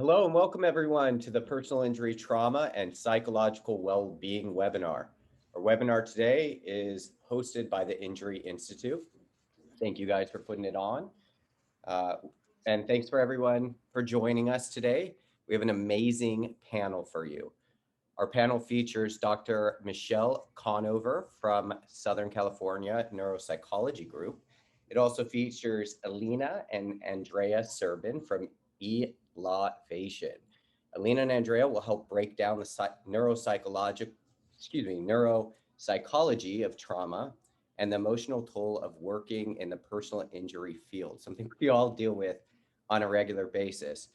Hello and welcome everyone to the Personal Injury Trauma and Psychological Well-Being webinar. Our webinar today is hosted by the Injury Institute. Thank you guys for putting it on. And thanks for everyone for joining us today. We have an amazing panel for you. Our panel features Dr. Michelle Conover from Southern California Neuropsychology Group. It also features Alina and Andrea Serbin from Elevation. Alina and Andrea will help break down the neuropsychology of trauma and the emotional toll of working in the personal injury field, something we all deal with on a regular basis.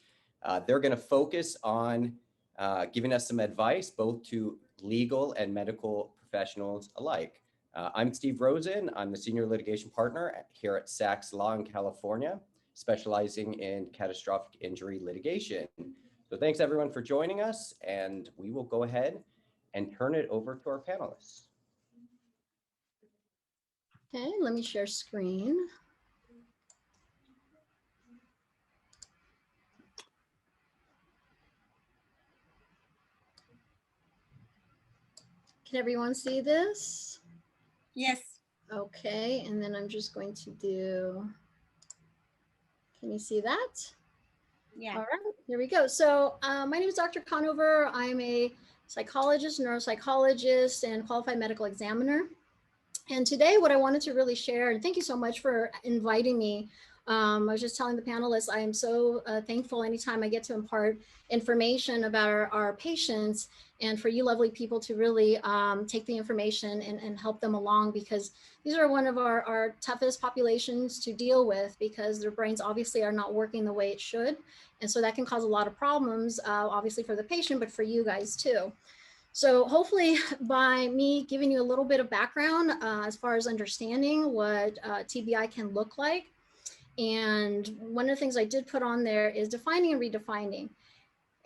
They're going to focus on giving us some advice both to legal and medical professionals alike. I'm Steve Rosen. I'm the senior litigation partner here at Sachs Law in California, specializing in catastrophic injury litigation. So thanks everyone for joining us, and we will go ahead and turn it over to our panelists. Okay, let me share screen. Can everyone see this? Yes. Okay, and then I'm just going to do, can you see that? Yeah. All right, here we go. So my name is Dr. Conover. I'm a psychologist, neuropsychologist, and qualified medical examiner. And today what I wanted to really share, and thank you so much for inviting me. I was just telling the panelists, I am so thankful anytime I get to impart information about our patients, and for you lovely people to really take the information and help them along, because these are one of our toughest populations to deal with, because their brains obviously are not working the way it should. And so that can cause a lot of problems, obviously for the patient, but for you guys too. So hopefully by me giving you a little bit of background as far as understanding what TBI can look like. And one of the things I did put on there is defining and redefining.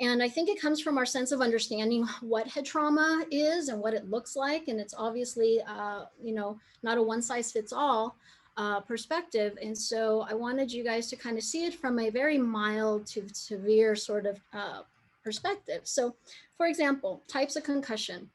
And I think it comes from our sense of understanding what head trauma is and what it looks like. And it's obviously, not a one size fits all perspective. And so I wanted you guys to kind of see it from a very mild to severe sort of perspective. So for example, types of concussion.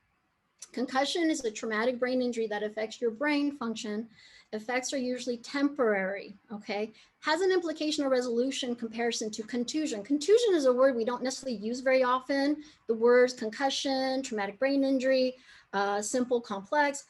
Concussion is a traumatic brain injury that affects your brain function. Effects are usually temporary, okay? Has an implication or resolution comparison to contusion. Contusion is a word we don't necessarily use very often. The words concussion, traumatic brain injury, simple, complex,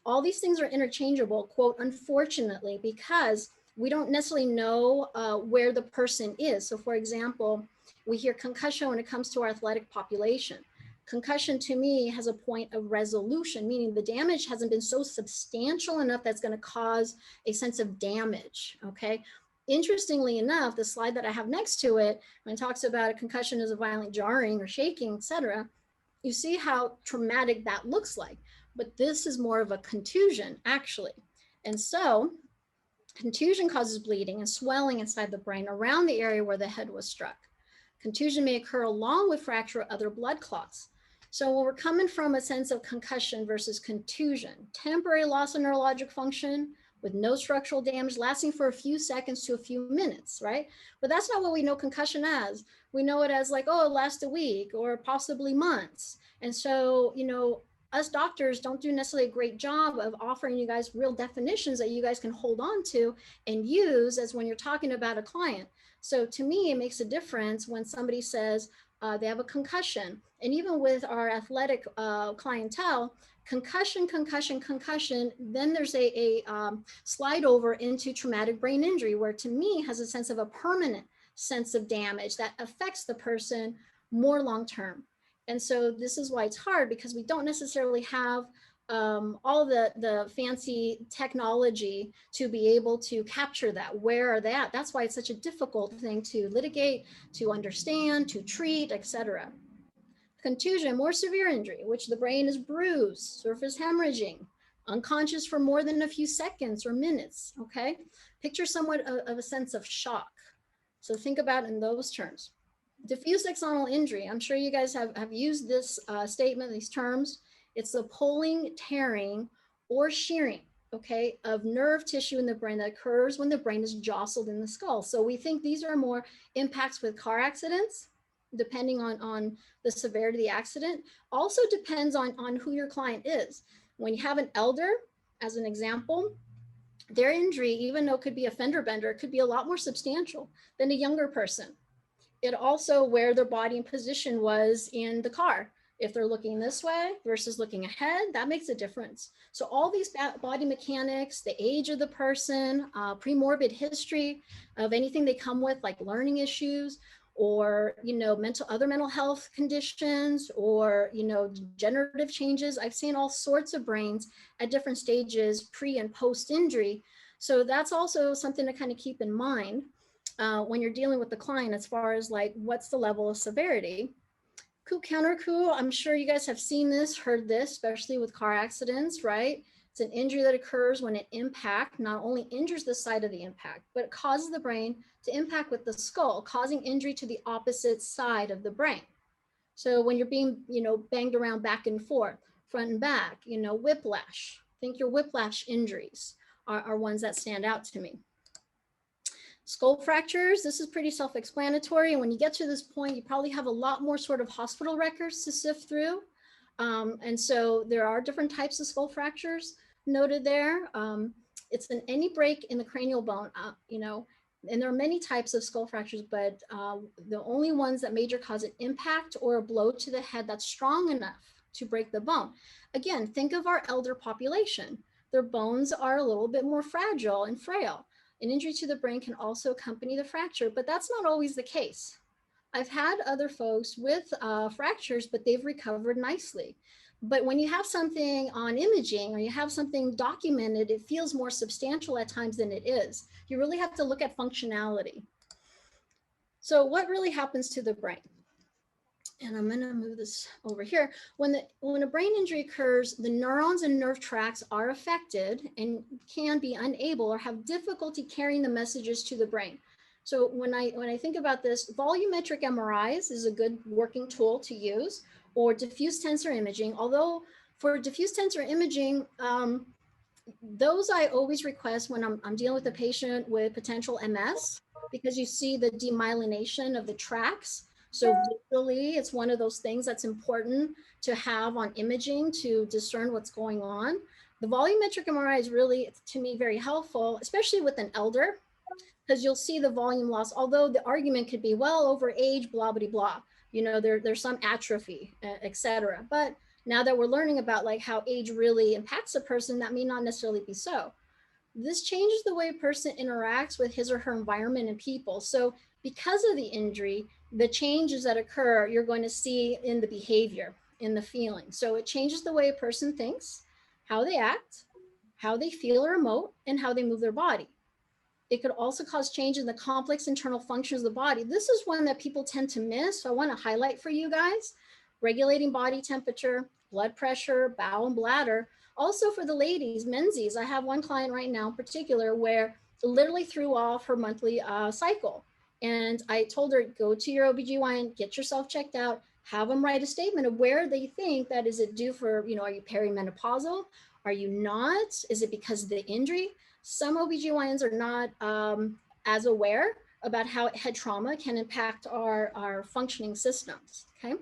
all these things are interchangeable, quote, unfortunately, because we don't necessarily know where the person is. So for example, we hear concussion when it comes to our athletic population. Concussion to me has a point of resolution, meaning the damage hasn't been so substantial enough that's going to cause a sense of damage, okay? Interestingly enough, the slide that I have next to it, when it talks about a concussion as a violent jarring or shaking, etc., you see how traumatic that looks like. But this is more of a contusion, actually. And so contusion causes bleeding and swelling inside the brain around the area where the head was struck. Contusion may occur along with fracture or other blood clots. So when we're coming from a sense of concussion versus contusion, temporary loss of neurologic function with no structural damage lasting for a few seconds to a few minutes, right? But that's not what we know concussion as. We know it as like, oh, it lasts a week or possibly months. And so, us doctors don't do necessarily a great job of offering you guys real definitions that you guys can hold on to and use as when you're talking about a client. So to me, it makes a difference when somebody says they have a concussion. And even with our athletic clientele, concussion, then there's a slide over into traumatic brain injury, where to me has a sense of a permanent sense of damage that affects the person more long-term. And so this is why it's hard, because we don't necessarily have all the fancy technology to be able to capture that. Where are they at? That's why it's such a difficult thing to litigate, to understand, to treat, etc. Contusion, more severe injury, which the brain is bruised, surface hemorrhaging, unconscious for more than a few seconds or minutes, okay? Picture somewhat of a sense of shock. So think about it in those terms. Diffuse axonal injury, I'm sure you guys have used this statement, these terms. It's the pulling, tearing, or shearing, okay, of nerve tissue in the brain that occurs when the brain is jostled in the skull. So we think these are more impacts with car accidents, depending on the severity of the accident. Also depends on who your client is. When you have an elder, as an example, their injury, even though it could be a fender bender, could be a lot more substantial than a younger person. It also where their body and position was in the car. If they're looking this way versus looking ahead, that makes a difference. So all these body mechanics, the age of the person, premorbid history of anything they come with, like learning issues, or other mental health conditions, or degenerative changes. I've seen all sorts of brains at different stages, pre and post injury. So that's also something to kind of keep in mind when you're dealing with the client, as far as like what's the level of severity. Coup counter coup, I'm sure you guys have seen this, heard this, especially with car accidents, right? It's an injury that occurs when an impact not only injures the site of the impact, but it causes the brain to impact with the skull, causing injury to the opposite side of the brain. So when you're being, banged around back and forth, front and back, whiplash, think your whiplash injuries are ones that stand out to me. Skull fractures, this is pretty self-explanatory. And when you get to this point, you probably have a lot more sort of hospital records to sift through. And so there are different types of skull fractures noted there. It's any break in the cranial bone, and there are many types of skull fractures, but the only ones that major cause an impact or a blow to the head that's strong enough to break the bone. Again, think of our elder population. Their bones are a little bit more fragile and frail. An injury to the brain can also accompany the fracture, but that's not always the case. I've had other folks with fractures, but they've recovered nicely. But when you have something on imaging or you have something documented, it feels more substantial at times than it is. You really have to look at functionality. So what really happens to the brain? And I'm gonna move this over here. When a brain injury occurs, the neurons and nerve tracts are affected and can be unable or have difficulty carrying the messages to the brain. So when I think about this, volumetric MRIs is a good working tool to use, or diffuse tensor imaging. Although for diffuse tensor imaging, those I always request when I'm dealing with a patient with potential MS, because you see the demyelination of the tracts. So visually, it's one of those things that's important to have on imaging to discern what's going on. The volumetric MRI is really, to me, very helpful, especially with an elder, because you'll see the volume loss. Although the argument could be, well, over age, blah, blah, blah. There's some atrophy, et cetera. But now that we're learning about like how age really impacts a person, that may not necessarily be so. This changes the way a person interacts with his or her environment and people. So because of the injury, the changes that occur, you're going to see in the behavior, in the feeling. So it changes the way a person thinks, how they act, how they feel or emote, and how they move their body. It could also cause change in the complex internal functions of the body. This is one that people tend to miss. So I want to highlight for you guys: regulating body temperature, blood pressure, bowel and bladder. Also for the ladies, menses. I have one client right now in particular where literally threw off her monthly cycle. And I told her, go to your OBGYN, get yourself checked out, have them write a statement of where they think that is it due for, are you perimenopausal? Are you not? Is it because of the injury? Some OBGYNs are not as aware about how head trauma can impact our functioning systems, okay?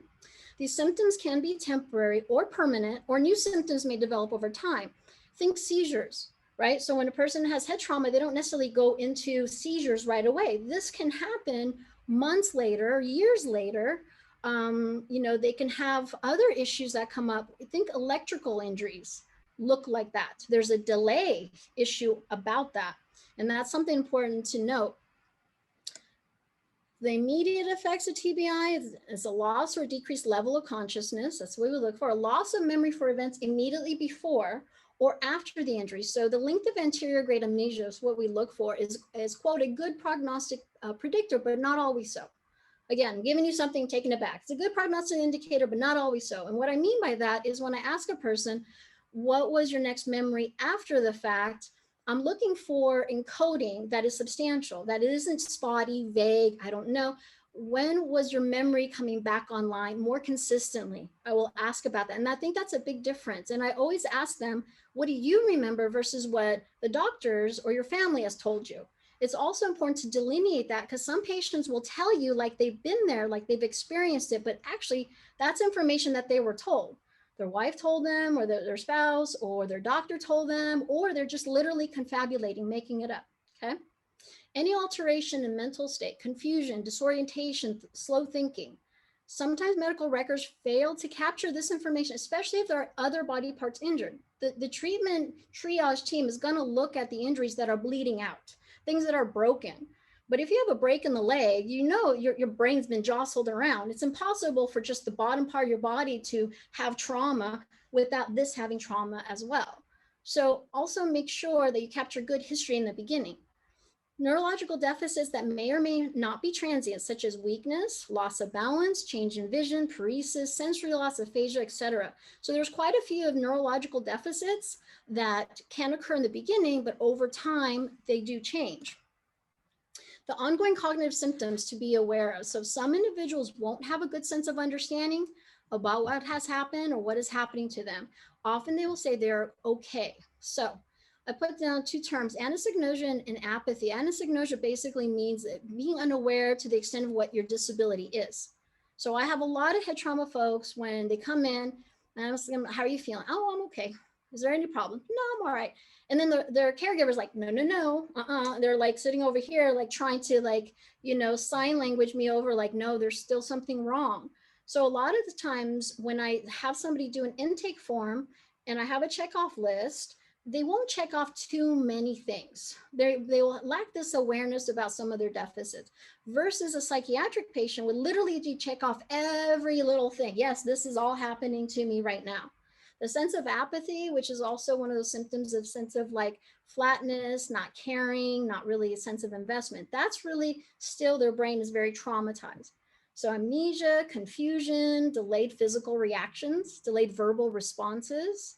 These symptoms can be temporary or permanent, or new symptoms may develop over time. Think seizures, right? So when a person has head trauma, they don't necessarily go into seizures right away. This can happen months later, years later. They can have other issues that come up. Think electrical injuries look like that. There's a delay issue about that. And that's something important to note. The immediate effects of TBI is a loss or decreased level of consciousness. That's what we look for. A loss of memory for events immediately before or after the injury. So the length of anterior grade amnesia is what we look for, is quote, a good prognostic predictor, but not always so. Again, I'm giving you something, taking it back. It's a good prognostic indicator, but not always so. And what I mean by that is when I ask a person, what was your next memory after the fact? I'm looking for encoding that is substantial, that it isn't spotty, vague, I don't know. When was your memory coming back online more consistently? I will ask about that. And I think that's a big difference. And I always ask them, what do you remember versus what the doctors or your family has told you? It's also important to delineate that, because some patients will tell you like they've been there, like they've experienced it, but actually that's information that they were told. Their wife told them, or their spouse, or their doctor told them, or they're just literally confabulating, making it up, okay? Any alteration in mental state, confusion, disorientation, slow thinking. Sometimes medical records fail to capture this information, especially if there are other body parts injured. The treatment triage team is going to look at the injuries that are bleeding out, things that are broken. But if you have a break in the leg, you know your brain's been jostled around. It's impossible for just the bottom part of your body to have trauma without this having trauma as well. So also make sure that you capture good history in the beginning. Neurological deficits that may or may not be transient, such as weakness, loss of balance, change in vision, paresis, sensory loss, aphasia, etc. So there's quite a few of neurological deficits that can occur in the beginning, but over time they do change. The ongoing cognitive symptoms to be aware of. So some individuals won't have a good sense of understanding about what has happened or what is happening to them. Often they will say they're okay. So I put down two terms, anosognosia and apathy. Anosognosia basically means being unaware to the extent of what your disability is. So I have a lot of head trauma folks when they come in and I ask them, how are you feeling? Oh, I'm okay. Is there any problem? No, I'm all right. And then their caregiver's like, no, They're like sitting over here, like trying to like, sign language me over, like, no, there's still something wrong. So a lot of the times when I have somebody do an intake form and I have a checkoff list, they won't check off too many things. They will lack this awareness about some of their deficits versus a psychiatric patient would literally check off every little thing. Yes, this is all happening to me right now. The sense of apathy, which is also one of those symptoms of sense of like flatness, not caring, not really a sense of investment. That's really still their brain is very traumatized. So amnesia, confusion, delayed physical reactions, delayed verbal responses,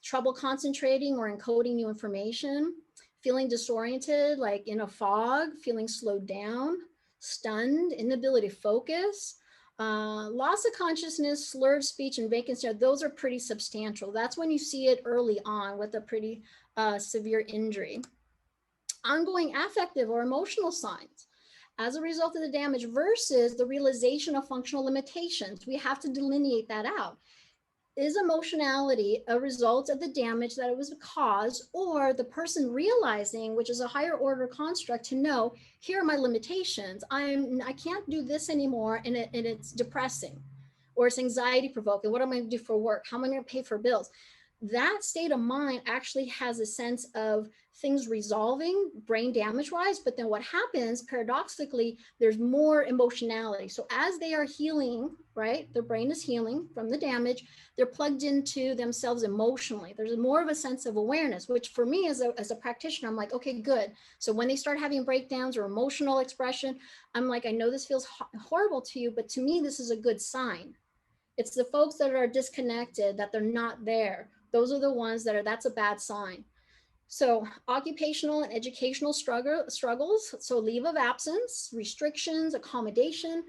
trouble concentrating or encoding new information, feeling disoriented, like in a fog, feeling slowed down, stunned, inability to focus, loss of consciousness, slurred speech, and vacancy. Those are pretty substantial. That's when you see it early on with a pretty severe injury. Ongoing affective or emotional signs as a result of the damage versus the realization of functional limitations. We have to delineate that out. Is emotionality a result of the damage that it was caused, or the person realizing, which is a higher order construct, to know, here are my limitations. I can't do this anymore, and it's depressing, or it's anxiety provoking. What am I going to do for work? How am I going to pay for bills? That state of mind actually has a sense of things resolving brain damage wise, but then what happens paradoxically, there's more emotionality. So as they are healing, right, their brain is healing from the damage, they're plugged into themselves emotionally. There's more of a sense of awareness, which for me as a practitioner, I'm like, okay, good. So when they start having breakdowns or emotional expression, I'm like, I know this feels horrible to you, but to me, this is a good sign. It's the folks that are disconnected, that they're not there. Those are the ones that's a bad sign. So occupational and educational struggles, so leave of absence, restrictions, accommodation.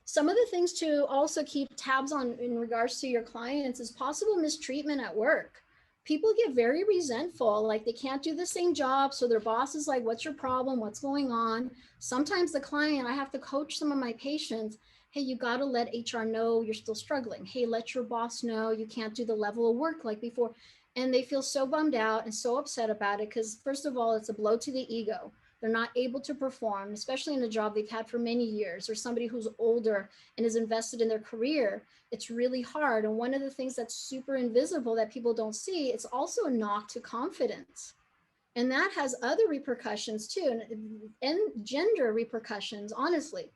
Some of the things to also keep tabs on in regards to your clients is possible mistreatment at work. People get very resentful, like they can't do the same job. So their boss is like, what's your problem? What's going on? Sometimes the client, I have to coach some of my patients. Hey, you got to let HR know you're still struggling. Hey, let your boss know you can't do the level of work like before. And they feel so bummed out and so upset about it because, first of all, it's a blow to the ego. They're not able to perform, especially in a job they've had for many years, or somebody who's older and is invested in their career. It's really hard. And one of the things that's super invisible that people don't see, it's also a knock to confidence. And that has other repercussions too, and gender repercussions, honestly.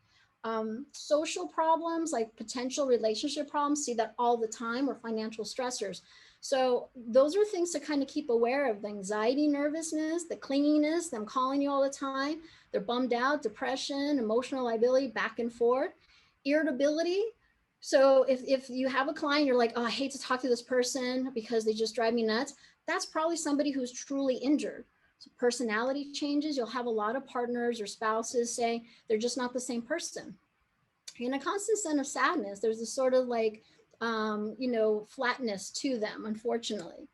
Social problems like potential relationship problems, see that all the time, or financial stressors. So those are things to kind of keep aware of: the anxiety, nervousness, the clinginess, them calling you all the time, they're bummed out, depression, emotional liability, back and forth, irritability. So if you have a client, you're like, oh, I hate to talk to this person because they just drive me nuts. That's probably somebody who's truly injured. So personality changes, you'll have a lot of partners or spouses say they're just not the same person. And a constant sense of sadness, there's a sort of like, flatness to them, unfortunately.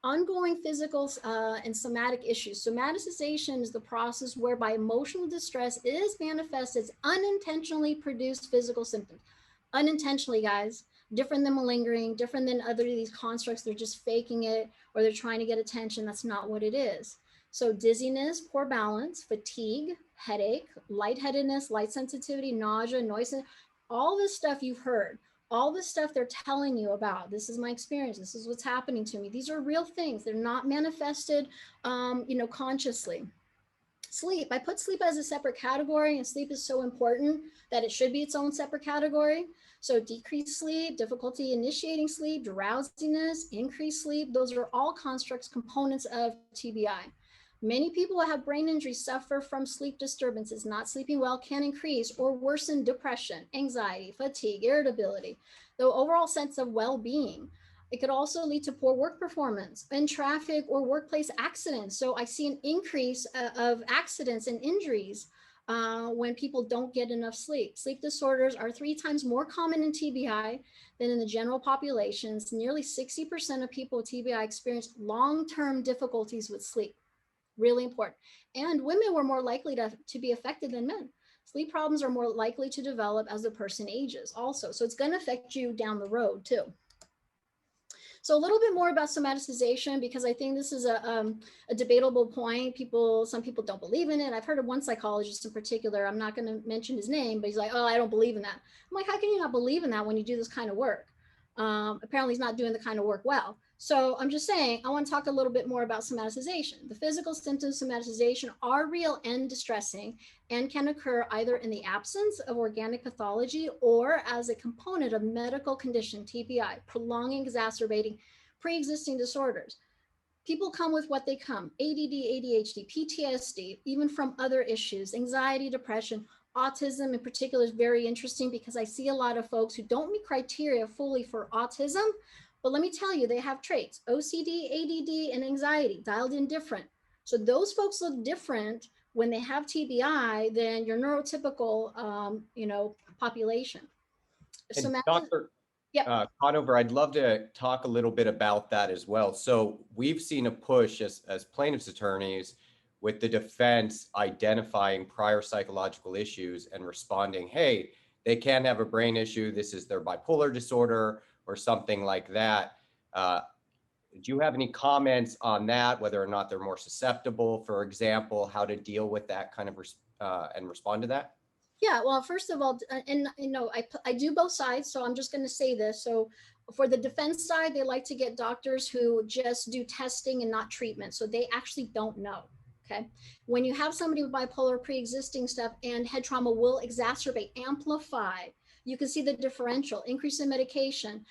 Ongoing physical and somatic issues. Somatization is the process whereby emotional distress is manifested as unintentionally produced physical symptoms. Unintentionally, guys, different than malingering, different than other of these constructs. They're just faking it or they're trying to get attention. That's not what it is. So dizziness, poor balance, fatigue, headache, lightheadedness, light sensitivity, nausea, noise, all this stuff you've heard, all this stuff they're telling you about. This is my experience. This is what's happening to me. These are real things. They're not manifested, consciously. Sleep. I put sleep as a separate category, and sleep is so important that it should be its own separate category. So decreased sleep, difficulty initiating sleep, drowsiness, increased sleep, those are all constructs, components of TBI. Many people who have brain injury suffer from sleep disturbances. Not sleeping well can increase or worsen depression, anxiety, fatigue, irritability, the overall sense of well-being. It could also lead to poor work performance in traffic or workplace accidents. So I see an increase of accidents and injuries when people don't get enough sleep. Sleep disorders are 3 times more common in TBI than in the general populations. Nearly 60% of people with TBI experience long-term difficulties with sleep. Really important. And women were more likely to be affected than men. Sleep problems are more likely to develop as the person ages also. So it's going to affect you down the road too. So a little bit more about somatization, because I think this is a debatable point. Some people don't believe in it. I've heard of one psychologist in particular, I'm not going to mention his name, but he's like, oh, I don't believe in that. I'm like, how can you not believe in that when you do this kind of work? Apparently he's not doing the kind of work well. So I'm just saying, I want to talk a little bit more about somatization. The physical symptoms of somatization are real and distressing and can occur either in the absence of organic pathology or as a component of medical condition, TBI, prolonging, exacerbating pre-existing disorders. People come with what they come: ADD, ADHD, PTSD, even from other issues, anxiety, depression. Autism in particular is very interesting because I see a lot of folks who don't meet criteria fully for autism, but let me tell you, they have traits: OCD, ADD, and anxiety dialed in different. So those folks look different when they have TBI than your neurotypical, population. So, And Dr. yep. Conover, I'd love to talk a little bit about that as well. So we've seen a push as plaintiffs' attorneys with the defense identifying prior psychological issues and responding, hey, they can have a brain issue. This is their bipolar disorder or something like that. Do you have any comments on that, whether or not they're more susceptible, for example, how to deal with that kind of and respond to that? Yeah, well, first of all, and I do both sides, so I'm just going to say this. So for the defense side, they like to get doctors who just do testing and not treatment, so they actually don't know. Okay, when you have somebody with bipolar pre-existing stuff, and head trauma will exacerbate, amplify. You can see the differential: increase in medication,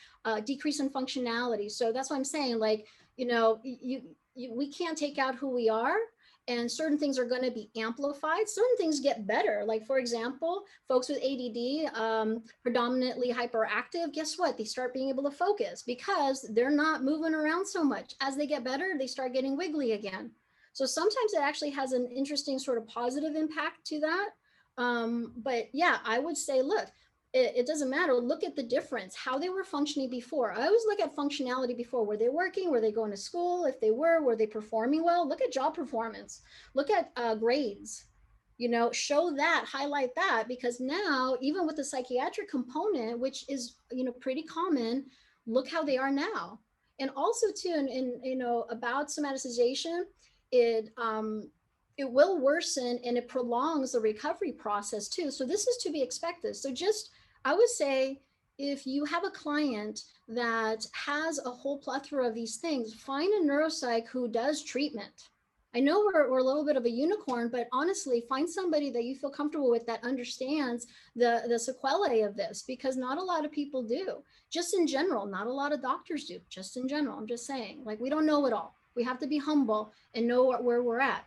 decrease in functionality. So that's what I'm saying. Like, we can't take out who we are, and certain things are going to be amplified. Certain things get better. Like, for example, folks with ADD, predominantly hyperactive, guess what? They start being able to focus because they're not moving around so much. As they get better, they start getting wiggly again. So sometimes it actually has an interesting sort of positive impact to that. But yeah, I would say, look, it doesn't matter. Look at the difference, how they were functioning before. I always look at functionality before. Were they working? Were they going to school? If they were they performing well? Look at job performance. Look at grades. Show that, highlight that, because now, even with the psychiatric component, which is, pretty common, look how they are now. And also too, about somatization, it will worsen and it prolongs the recovery process too. So this is to be expected. So I would say, if you have a client that has a whole plethora of these things, find a neuropsych who does treatment. I know we're a little bit of a unicorn, but honestly, find somebody that you feel comfortable with that understands the sequelae of this, because not a lot of people do. Just in general, not a lot of doctors do. Just in general, I'm just saying, like, we don't know it all. We have to be humble and know where we're at.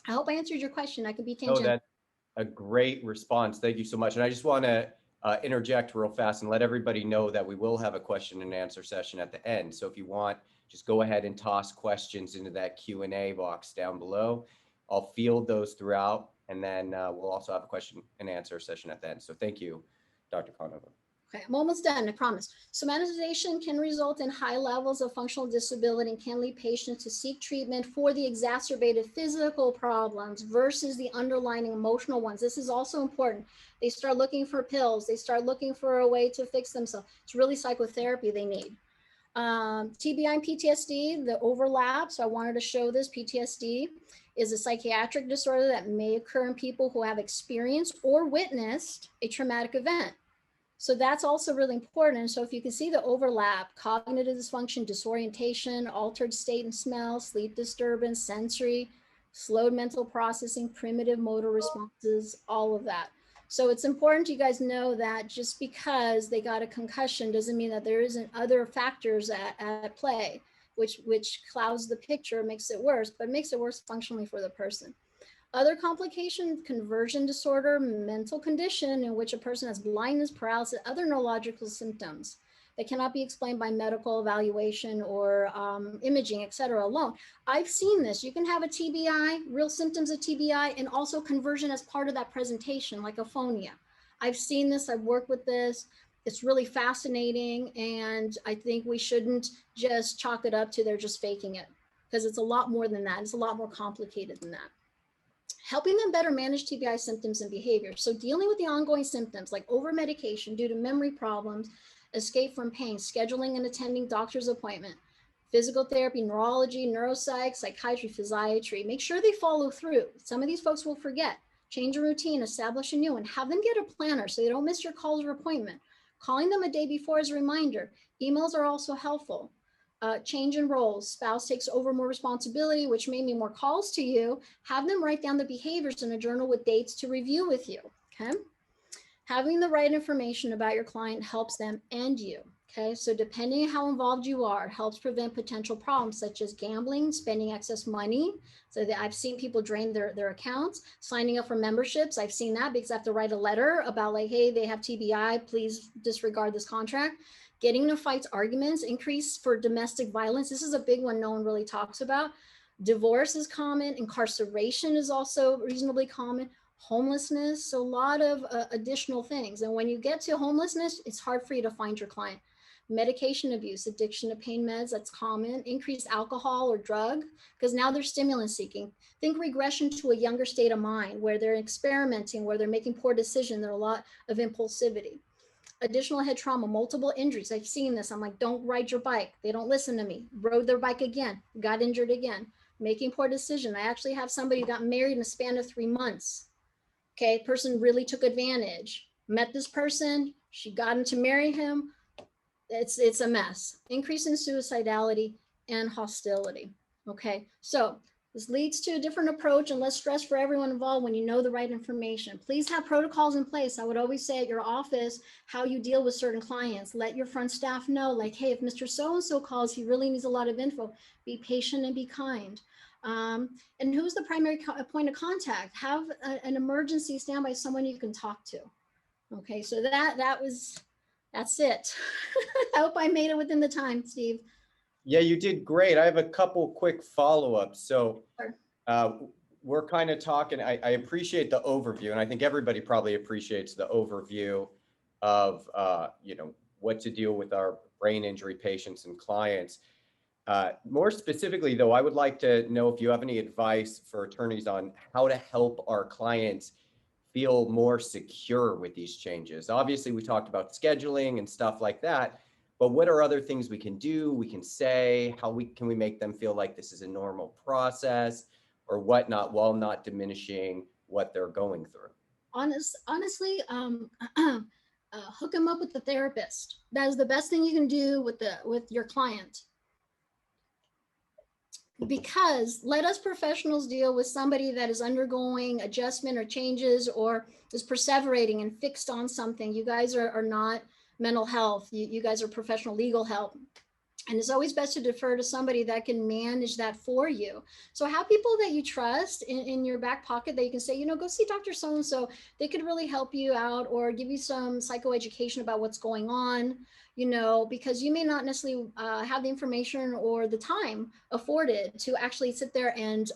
I hope I answered your question. I could be tangent. Oh, that's a great response. Thank you so much. And I just want to interject real fast and let everybody know that we will have a question and answer session at the end. So if you want, just go ahead and toss questions into that Q&A box down below. I'll field those throughout, and then we'll also have a question and answer session at the end. So thank you, Dr. Conover. Okay, I'm almost done, I promise. Somatization can result in high levels of functional disability and can lead patients to seek treatment for the exacerbated physical problems versus the underlying emotional ones. This is also important. They start looking for pills. They start looking for a way to fix themselves. It's really psychotherapy they need. TBI and PTSD, the overlap. So I wanted to show this. PTSD is a psychiatric disorder that may occur in people who have experienced or witnessed a traumatic event. So that's also really important. So if you can see the overlap, cognitive dysfunction, disorientation, altered state and smell, sleep disturbance, sensory, slowed mental processing, primitive motor responses, all of that. So it's important you guys know that just because they got a concussion doesn't mean that there isn't other factors at play, which clouds the picture, makes it worse, but makes it worse functionally for the person. Other complications, conversion disorder, mental condition in which a person has blindness, paralysis, other neurological symptoms that cannot be explained by medical evaluation or imaging, et cetera, alone. I've seen this. You can have a TBI, real symptoms of TBI, and also conversion as part of that presentation, like aphonia. I've seen this. I've worked with this. It's really fascinating. And I think we shouldn't just chalk it up to they're just faking it, because it's a lot more than that. It's a lot more complicated than that. Helping them better manage TBI symptoms and behavior. So dealing with the ongoing symptoms like over-medication due to memory problems, escape from pain, scheduling and attending doctor's appointment, physical therapy, neurology, neuropsych, psychiatry, physiatry. Make sure they follow through. Some of these folks will forget. Change a routine, establish a new one, have them get a planner so they don't miss your calls or appointment. Calling them a day before as a reminder. Emails are also helpful. Change in roles, spouse takes over more responsibility, which may mean more calls to you. Have them write down the behaviors in a journal with dates to review with you, okay? Having the right information about your client helps them and you, okay? So depending on how involved you are, helps prevent potential problems such as gambling, spending excess money. So that I've seen people drain their accounts, signing up for memberships. I've seen that because I have to write a letter about like, hey, they have TBI, please disregard this contract. Getting into fights, arguments, increase for domestic violence. This is a big one no one really talks about. Divorce is common. Incarceration is also reasonably common. Homelessness, so a lot of additional things. And when you get to homelessness, it's hard for you to find your client. Medication abuse, addiction to pain meds, that's common. Increased alcohol or drug, because now they're stimulant seeking. Think regression to a younger state of mind where they're experimenting, where they're making poor decisions. There's a lot of impulsivity. Additional head trauma, multiple injuries. I've seen this. I'm like, don't ride your bike. They don't listen to me. Rode their bike again, got injured again. Making poor decision. I actually have somebody who got married in a span of 3 months. Okay, person really took advantage. Met this person, she got him to marry him. It's a mess. Increase in suicidality and hostility. Okay, so this leads to a different approach and less stress for everyone involved when you know the right information. Please have protocols in place. I would always say at your office how you deal with certain clients. Let your front staff know, like, hey, if Mr. So-and-so calls, he really needs a lot of info. Be patient and be kind. And who's the primary point of contact? Have an emergency standby, someone you can talk to. Okay, so that's it. I hope I made it within the time, Steve. Yeah, you did great. I have a couple quick follow-ups. So we're kind of talking, I appreciate the overview, and I think everybody probably appreciates the overview of, what to deal with our brain injury patients and clients. More specifically, though, I would like to know if you have any advice for attorneys on how to help our clients feel more secure with these changes. Obviously, we talked about scheduling and stuff like that, but what are other things we can do, we can say, how can we make them feel like this is a normal process or whatnot, while not diminishing what they're going through? Honestly, hook them up with the therapist. That is the best thing you can do with your client. Because let us professionals deal with somebody that is undergoing adjustment or changes or is perseverating and fixed on something. You guys are not mental health. You guys are professional legal help. And it's always best to defer to somebody that can manage that for you. So have people that you trust in your back pocket that you can say, go see Dr. So-and-so. They could really help you out or give you some psychoeducation about what's going on, because you may not necessarily have the information or the time afforded to actually sit there and,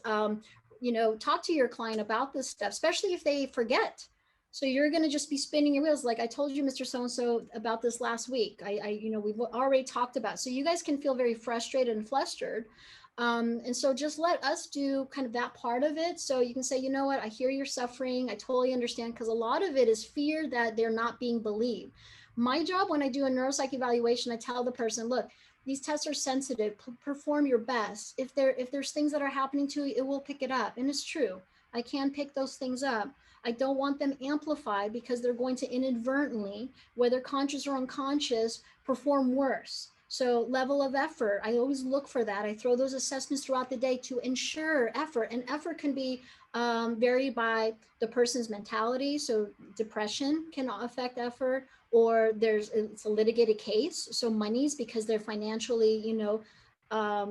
talk to your client about this stuff, especially if they forget. So you're going to just be spinning your wheels. Like I told you, Mr. So-and-so, about this last week. We've already talked about. So you guys can feel very frustrated and flustered. And so just let us do kind of that part of it. So you can say, you know what, I hear you're suffering. I totally understand. Because a lot of it is fear that they're not being believed. My job when I do a neuropsych evaluation, I tell the person, look, these tests are sensitive. Perform your best. If there's things that are happening to you, it will pick it up. And it's true. I can pick those things up. I don't want them amplified because they're going to inadvertently, whether conscious or unconscious, perform worse. So level of effort, I always look for that. I throw those assessments throughout the day to ensure effort, and effort can be varied by the person's mentality. So depression can affect effort, or it's a litigated case. So monies because they're financially,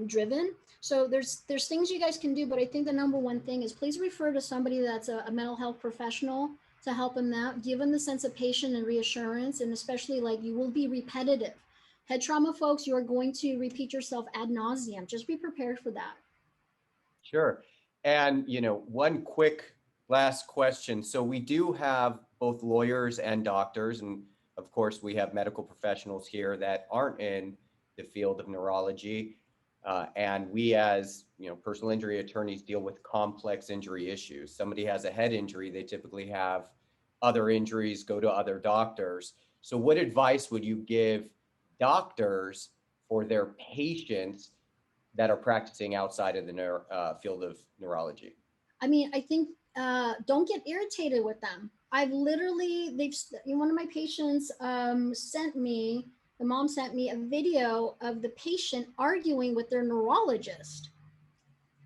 driven. So there's things you guys can do, but I think the number one thing is please refer to somebody that's a mental health professional to help them out, give them the sense of patience and reassurance, and especially like you will be repetitive. Head trauma folks, you are going to repeat yourself ad nauseum. Just be prepared for that. Sure. And, one quick last question. So we do have both lawyers and doctors, and of course we have medical professionals here that aren't in the field of neurology. And we as, personal injury attorneys deal with complex injury issues. Somebody has a head injury, they typically have other injuries, go to other doctors. So what advice would you give doctors for their patients that are practicing outside of the field of neurology? I mean, I think don't get irritated with them. I've literally, one of my patients the mom sent me a video of the patient arguing with their neurologist,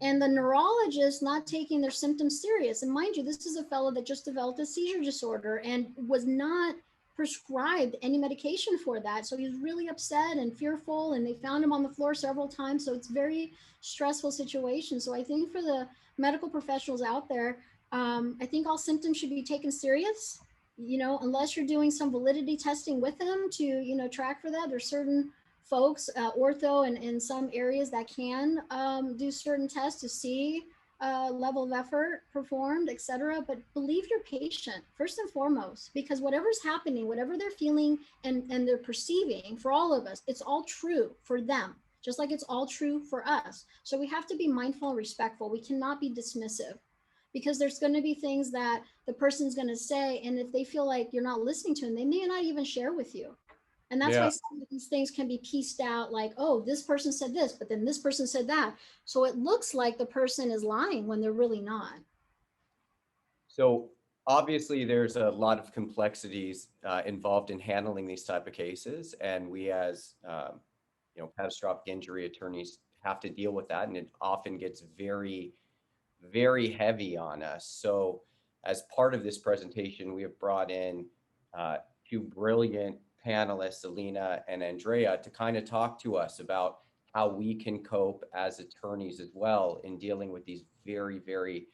and the neurologist not taking their symptoms serious. And mind you, this is a fellow that just developed a seizure disorder and was not prescribed any medication for that. So he was really upset and fearful, and they found him on the floor several times. So it's very stressful situation. So I think for the medical professionals out there, I think all symptoms should be taken serious, unless you're doing some validity testing with them to, track for that. There's certain folks, ortho and in some areas that can do certain tests to see level of effort performed, etc. But believe your patient first and foremost, because whatever's happening, whatever they're feeling and they're perceiving, for all of us, it's all true for them, just like it's all true for us. So we have to be mindful and respectful. We cannot be dismissive, because there's going to be things that the person's going to say, and if they feel like you're not listening to them, they may not even share with you. And that's why some of these things can be pieced out like, oh, this person said this, but then this person said that. So it looks like the person is lying when they're really not. So obviously there's a lot of complexities involved in handling these type of cases. And we as, catastrophic injury attorneys have to deal with that. And it often gets very, very heavy on us. So as part of this presentation, we have brought in two brilliant panelists, Alina and Andrea, to kind of talk to us about how we can cope as attorneys as well in dealing with these very, very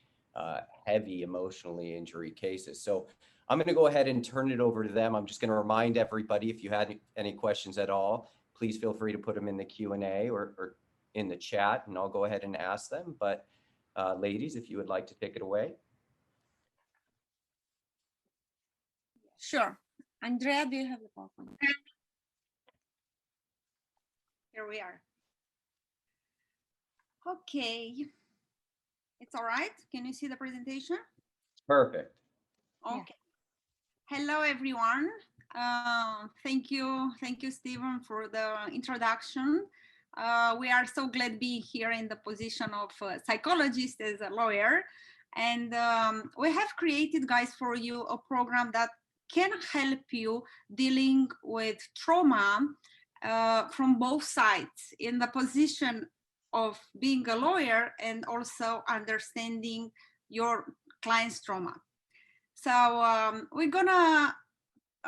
heavy emotionally injury cases. So I'm going to go ahead and turn it over to them. I'm just going to remind everybody, if you had any questions at all, please feel free to put them in the Q&A or in the chat, and I'll go ahead and ask them. But ladies, if you would like to take it away. Sure. Andrea, do you have the PowerPoint? Here we are. Okay. It's all right. Can you see the presentation? Perfect. Okay. Yeah. Hello, everyone. Thank you, Stephen, for the introduction. We are so glad to be here in the position of psychologist as a lawyer. And we have created, guys, for you a program that can help you dealing with trauma from both sides, in the position of being a lawyer and also understanding your client's trauma. So we're gonna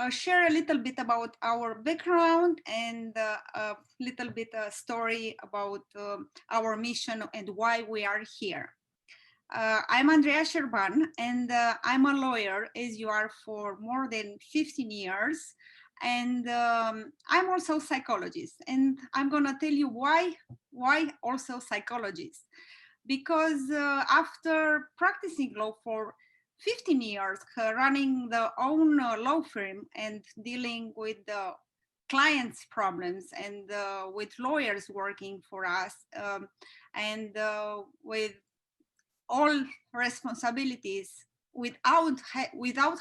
share a little bit about our background and a little bit story about our mission and why we are here. I'm Andrea Sherban, and I'm a lawyer, as you are, for more than 15 years. And I'm also a psychologist, and I'm gonna tell you why also psychologist. Because after practicing law for 15 years running the own law firm and dealing with the clients' problems and with lawyers working for us, and with all responsibilities without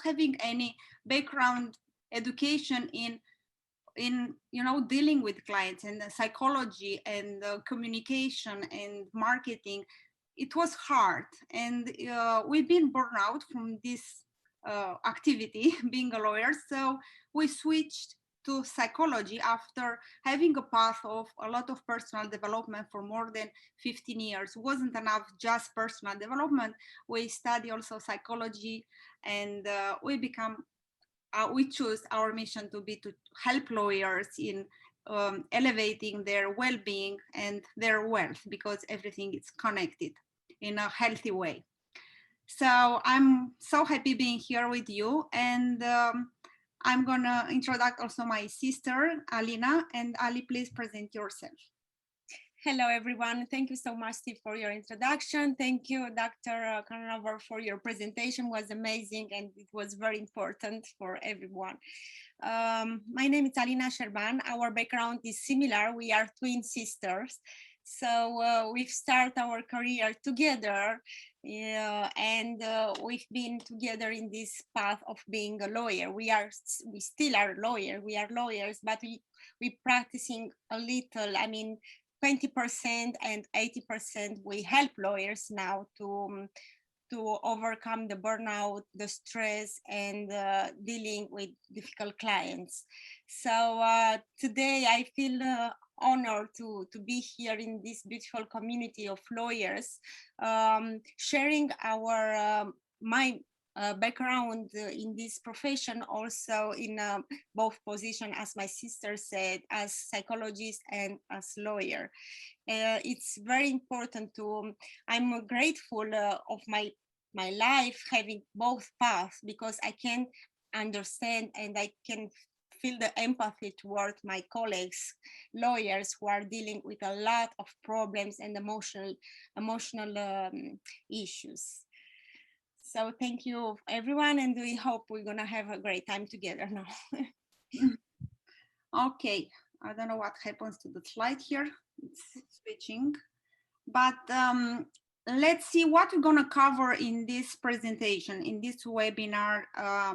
having any background education in dealing with clients and the psychology and communication and marketing. It was hard, and we've been burned out from this activity being a lawyer, so we switched to psychology after having a path of a lot of personal development for more than 15 years. It wasn't enough just personal development. We study also psychology, and we choose our mission to be to help lawyers in elevating their well-being and their wealth, because everything is connected in a healthy way. So I'm so happy being here with you, and I'm gonna introduce also my sister, Alina, and Ali, please present yourself. Hello, everyone. Thank you so much, Steve, for your introduction. Thank you, Dr. Conover, for your presentation. It was amazing, and it was very important for everyone. My name is Alina Sherban. Our background is similar. We are twin sisters. So we've started our career together, and we've been together in this path of being a lawyer. We still are lawyers. We are lawyers, but we practicing a little. I mean, 20% and 80%. We help lawyers now to overcome the burnout, the stress, and dealing with difficult clients. So today I feel honored to be here in this beautiful community of lawyers, sharing our my background in this profession, also in both positions, as my sister said, as psychologist and as lawyer. It's very important I'm grateful of my life having both paths, because I can understand and I can feel the empathy toward my colleagues, lawyers, who are dealing with a lot of problems and emotional issues. So thank you, everyone, and we hope we're gonna have a great time together now. Okay, I don't know what happens to the slide here. It's switching, but let's see what we're gonna cover in this presentation, in this webinar,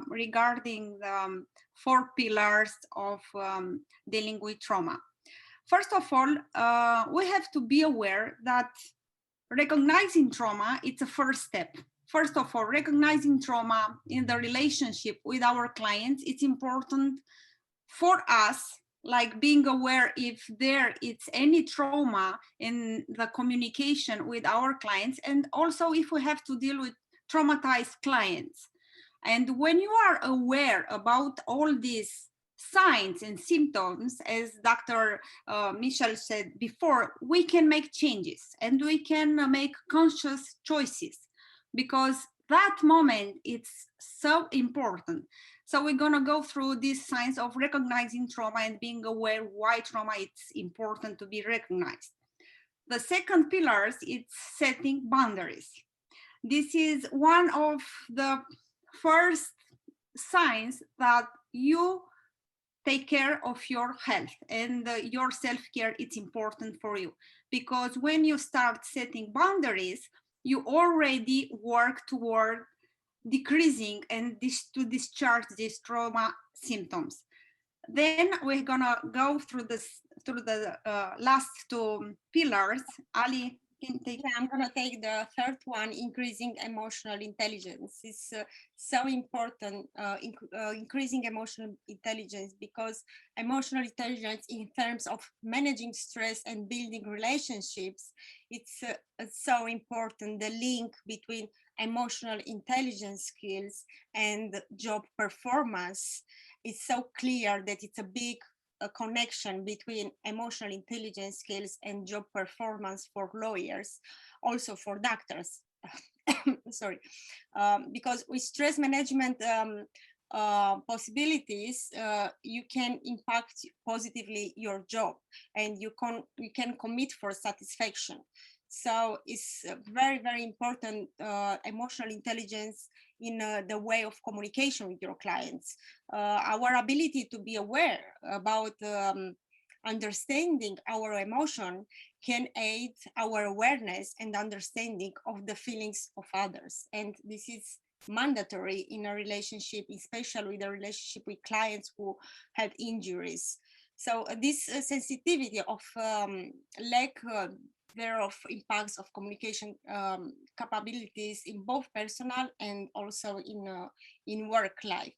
regarding the 4 pillars of dealing with trauma. First of all, we have to be aware that recognizing trauma, it's a first step. First of all, recognizing trauma in the relationship with our clients, it's important for us, like being aware if there is any trauma in the communication with our clients, and also if we have to deal with traumatized clients. And when you are aware about all these signs and symptoms, as Dr. Michel said before, we can make changes and we can make conscious choices, because that moment it's so important. So we're gonna go through these signs of recognizing trauma and being aware why trauma is important to be recognized. The second pillar is setting boundaries. This is one of the first signs that you take care of your health, and your self-care, it's important for you, because when you start setting boundaries, you already work toward decreasing and to discharge these trauma symptoms. Then we're gonna go through the last 2 pillars. Ali, can take. Yeah, I'm gonna take the third one, increasing emotional intelligence. It's so important, increasing emotional intelligence, because emotional intelligence in terms of managing stress and building relationships, it's so important. The link between emotional intelligence skills and job performance is so clear that it's a big connection between emotional intelligence skills and job performance for lawyers, also for doctors. Sorry, because with stress management possibilities, you can impact positively your job, and you can commit for satisfaction. So it's very, very important, emotional intelligence in the way of communication with your clients. Our ability to be aware about understanding our emotion can aid our awareness and understanding of the feelings of others. And this is mandatory in a relationship, especially with a relationship with clients who have injuries. So this sensitivity of lack thereof impacts of communication capabilities in both personal and also in work life.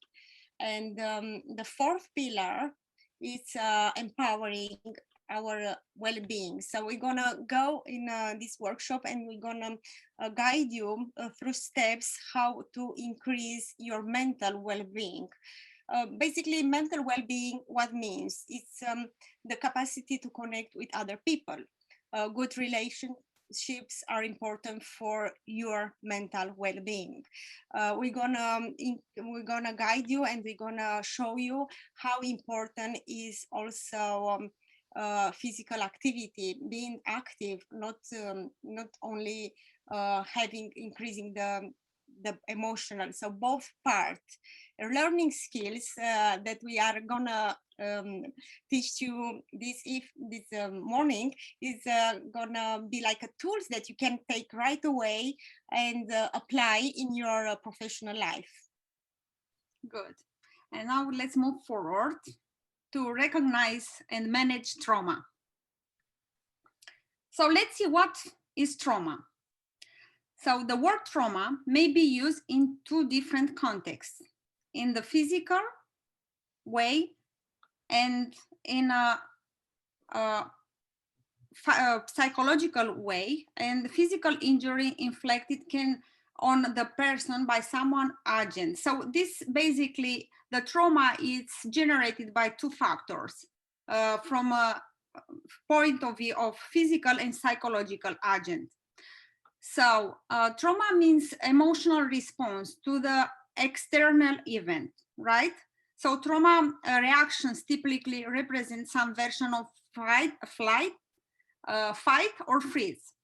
And the fourth pillar is empowering our well-being. So we're gonna go in this workshop and we're gonna guide you through steps how to increase your mental well-being. Basically, mental well-being, what means? It's the capacity to connect with other people. Good relationships are important for your mental well-being. We're gonna guide you and we're gonna show you how important is also physical activity, being active, not only increasing the emotional. So both parts, learning skills that we are gonna teach you this morning is gonna be like a tools that you can take right away and apply in your professional life. Good. And now let's move forward to recognize and manage trauma. So let's see what is trauma. So the word trauma may be used in two different contexts, in the physical way and in a psychological way. And physical injury inflicted on the person by someone agent. So this basically, the trauma is generated by two factors from a point of view of physical and psychological agent. So trauma means emotional response to the external event, right? So trauma reactions typically represent some version of fight or freeze.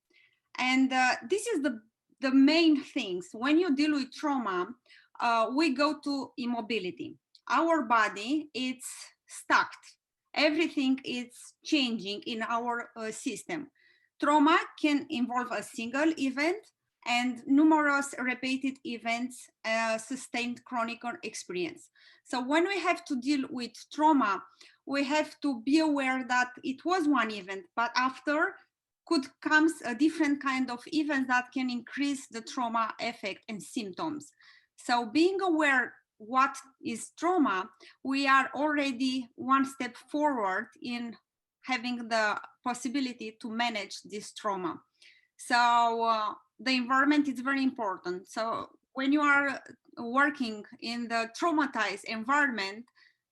And this is the main things. When you deal with trauma, we go to immobility. Our body is stuck. Everything is changing in our system. Trauma can involve a single event and numerous repeated events, sustained chronic experience. So when we have to deal with trauma, we have to be aware that it was one event, but after comes a different kind of event that can increase the trauma effect and symptoms. So being aware what is trauma, we are already one step forward in having the possibility to manage this trauma. So the environment is very important. So when you are working in the traumatized environment,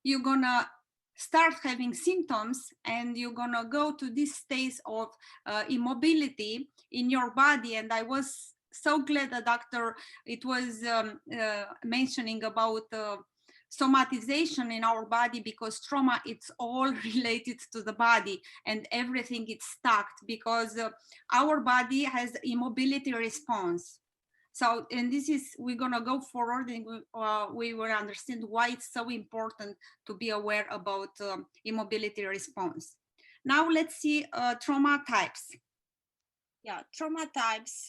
you're gonna start having symptoms and you're gonna go to this state of immobility in your body. And I was so glad the doctor, it was mentioning about somatization in our body, because trauma, it's all related to the body and everything is stuck because our body has immobility response. So, and this is, we're gonna go forward and we will understand why it's so important to be aware about immobility response. Now let's see trauma types. Yeah, trauma types.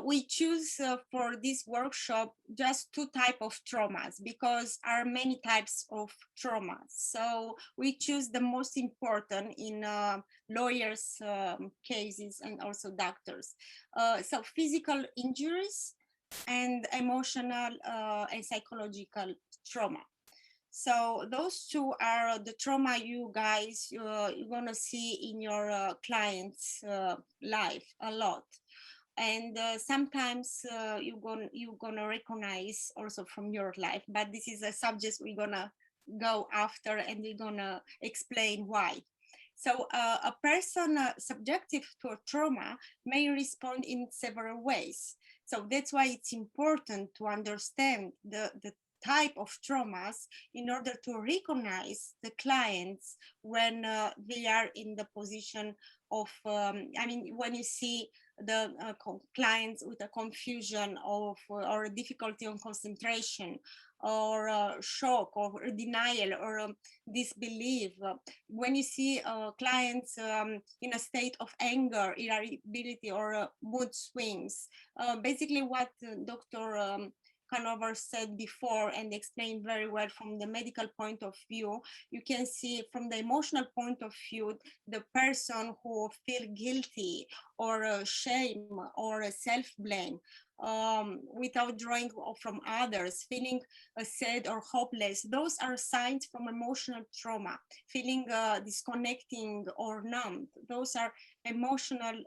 We choose for this workshop just two types of traumas because there are many types of traumas. So we choose the most important in lawyers' cases and also doctors. So physical injuries and emotional and psychological trauma. So those two are the trauma you guys, you're gonna see in your client's life a lot. And sometimes you're gonna recognize also from your life, but this is a subject we're gonna go after and we're gonna explain why. So a person subjective to a trauma may respond in several ways. So that's why it's important to understand the type of traumas in order to recognize the clients when they are in the position of, I mean, when you see the clients with a confusion of or difficulty on concentration, or shock or denial or disbelief. When you see clients in a state of anger, irritability, or mood swings, basically what Dr. Conover said before and explained very well from the medical point of view, you can see from the emotional point of view, the person who feel guilty or shame or self-blame, without drawing from others, feeling sad or hopeless. Those are signs from emotional trauma, feeling disconnecting or numb. Those are emotional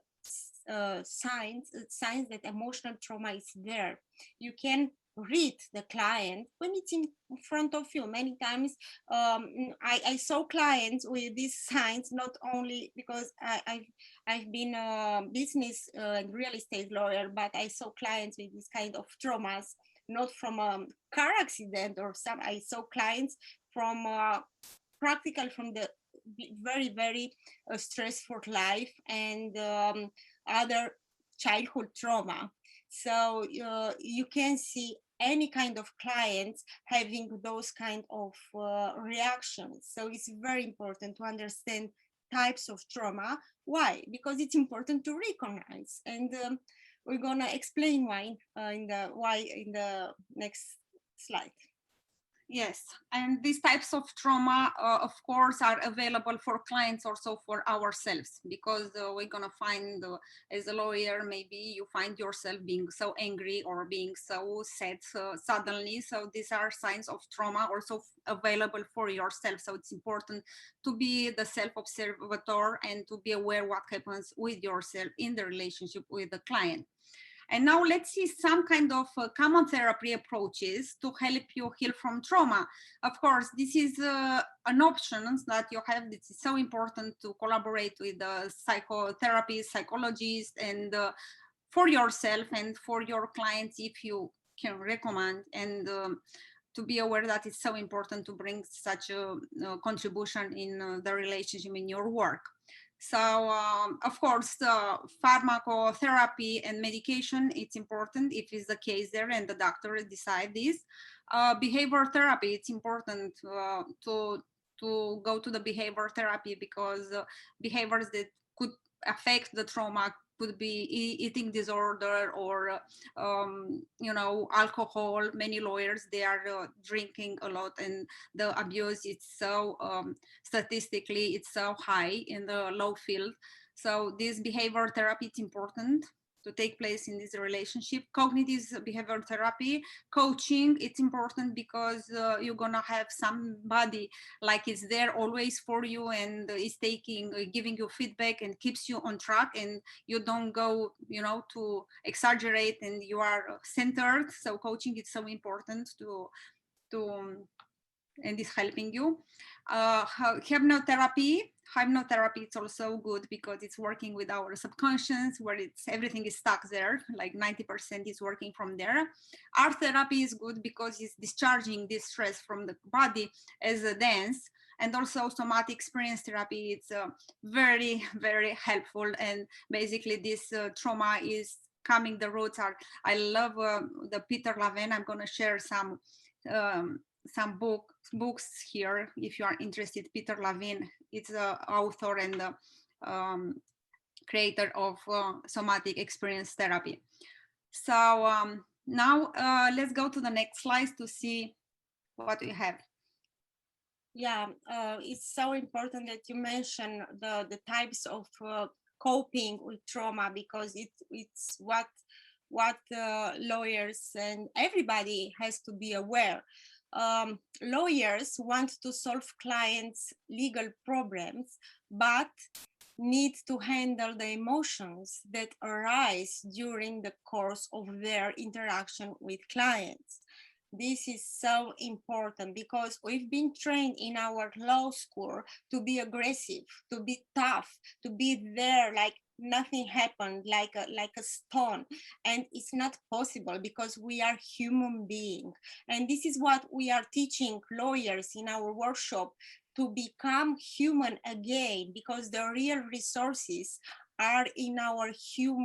signs that emotional trauma is there. You can read the client when it's in front of you. Many times I saw clients with these signs, not only because I've been a business and real estate lawyer, but I saw clients with this kind of traumas, not from a car accident or some. I saw clients from practical, from the very stressful life and other childhood trauma. So you can see any kind of clients having those kind of reactions. So it's very important to understand types of trauma. Why? Because it's important to recognize, and we're gonna explain why in the next slide. Yes, and these types of trauma, of course, are available for clients, also for ourselves, because we're gonna find, as a lawyer, maybe you find yourself being so angry or being so sad suddenly. So these are signs of trauma also available for yourself. So it's important to be the self-observator and to be aware what happens with yourself in the relationship with the client. And now let's see some kind of common therapy approaches to help you heal from trauma. Of course, this is an option that you have. This is so important to collaborate with the psychotherapist, psychologist, and for yourself and for your clients, if you can recommend, and to be aware that it's so important to bring such a contribution in the relationship in your work. So, of course, pharmacotherapy and medication, it's important if it's the case there and the doctor decide this. Behavior therapy, it's important to go to the behavior therapy, because behaviors that could affect the trauma could be eating disorder or alcohol. Many lawyers, they are drinking a lot, and the abuse, it's so statistically it's so high in the law field. So this behavior therapy, it's important to take place in this relationship. Cognitive behavior therapy, coaching, it's important because you're gonna have somebody like is there always for you and is giving you feedback and keeps you on track, and you don't go to exaggerate, and you are centered. So coaching is so important to and is helping you. Hypnotherapy, it's also good because it's working with our subconscious, where everything is stuck there, like 90% is working from there. Art therapy is good because it's discharging this stress from the body as a dance. And also somatic experience therapy, it's very helpful, and basically this trauma is coming, the roots are, I love the Peter Lavin. I'm going to share some books here if you are interested. Peter Lavin, it's the author and the creator of somatic experience therapy. So now let's go to the next slide to see what we have. Yeah, it's so important that you mention the types of coping with trauma, because it's what lawyers and everybody has to be aware. Lawyers want to solve clients' legal problems, but need to handle the emotions that arise during the course of their interaction with clients. This is so important because we've been trained in our law school to be aggressive, to be tough, to be there like nothing happened, like a stone. And it's not possible because we are human beings. And this is what we are teaching lawyers in our workshop, to become human again, because the real resources are in our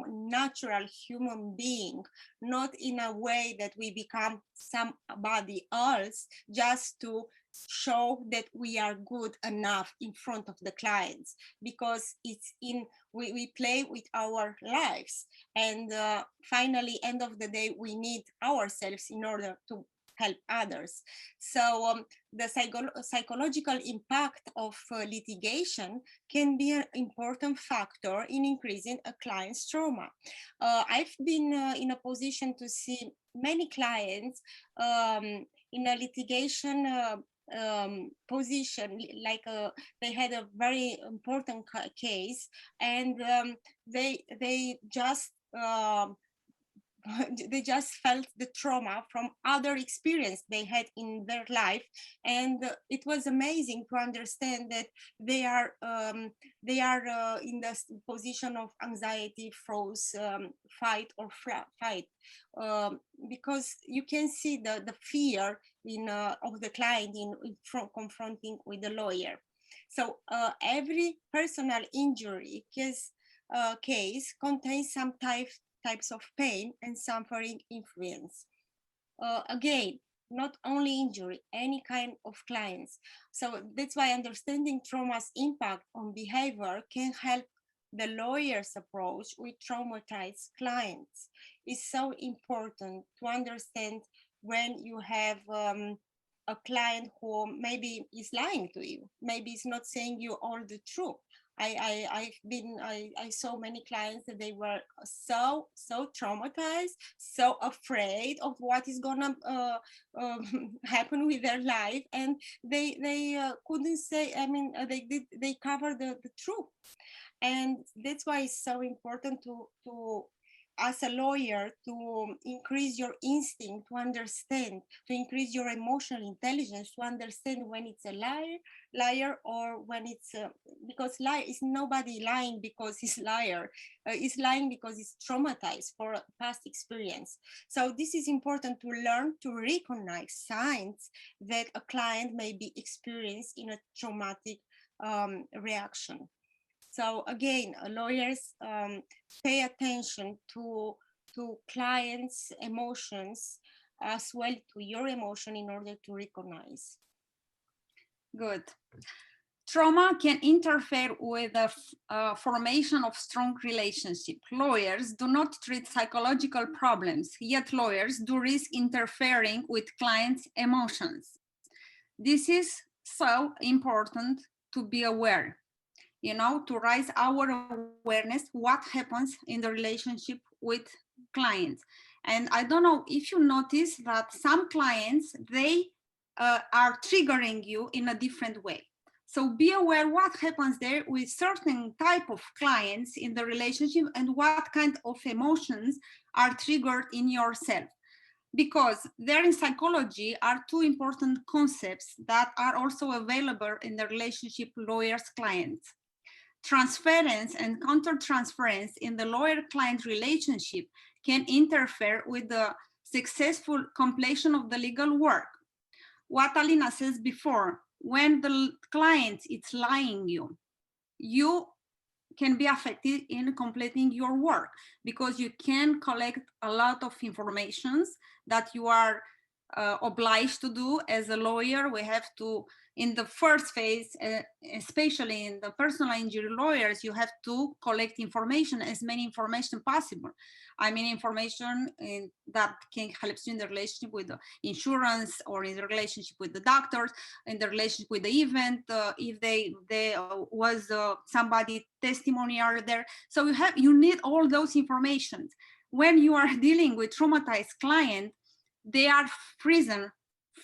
natural human being, not in a way that we become somebody else just to show that we are good enough in front of the clients, because we play with our lives, and finally, end of the day, we need ourselves in order to help others. So the psychological impact of litigation can be an important factor in increasing a client's trauma. I've been in a position to see many clients in a litigation position, like they had a very important case, and they just they just felt the trauma from other experience they had in their life, and it was amazing to understand that they are in the position of anxiety, froze, fight or fight, because you can see the fear in of the client in confronting with the lawyer. So every personal injury case contains some types of pain and suffering influence. Again, not only injury, any kind of clients. So that's why understanding trauma's impact on behavior can help the lawyer's approach with traumatized clients. It's so important to understand when you have a client who maybe is lying to you, maybe is not saying you all the truth. I saw many clients that they were so traumatized, so afraid of what is gonna happen with their life, and they couldn't say. I mean, they covered the truth, and that's why it's so important to as a lawyer to increase your instinct, to understand, to increase your emotional intelligence, to understand when it's a liar or when it's because lie is nobody lying because he's liar, is lying because he's traumatized for past experience. So this is important to learn to recognize signs that a client may be experiencing a traumatic reaction. So again, lawyers pay attention to clients' emotions as well to your emotion in order to recognize. Good. Trauma can interfere with the formation of strong relationship. Lawyers do not treat psychological problems, yet lawyers do risk interfering with clients' emotions. This is so important to be aware, you know, to raise our awareness what happens in the relationship with clients. And I don't know if you notice that some clients, they are triggering you in a different way. So be aware what happens there with certain type of clients in the relationship and what kind of emotions are triggered in yourself. Because there in psychology are two important concepts that are also available in the relationship lawyers-clients. Transference and countertransference in the lawyer-client relationship can interfere with the successful completion of the legal work. What Alina says before, when the client is lying you can be affected in completing your work because you can collect a lot of information that you are obliged to do as a lawyer. We have to, in the first phase, especially in the personal injury lawyers, you have to collect information, as many information possible. I mean, information that can help you in the relationship with the insurance or in the relationship with the doctors, in the relationship with the event, if there was somebody testimonial there. So you need all those information. When you are dealing with traumatized client, they are frozen,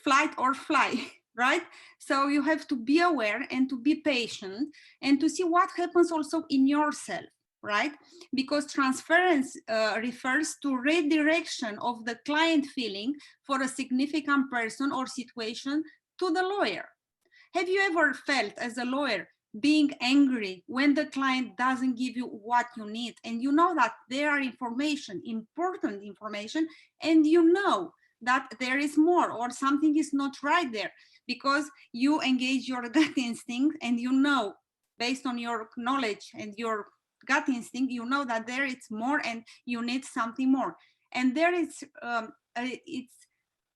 flight or fly, right? So you have to be aware and to be patient and to see what happens also in yourself, right? Because transference refers to redirection of the client feeling for a significant person or situation to the lawyer. Have you ever felt as a lawyer being angry when the client doesn't give you what you need, and you know that there are information, important information, and you know that there is more or something is not right there because you engage your gut instinct and you know based on your knowledge and your gut instinct, you know that there is more and you need something more. And there is, it's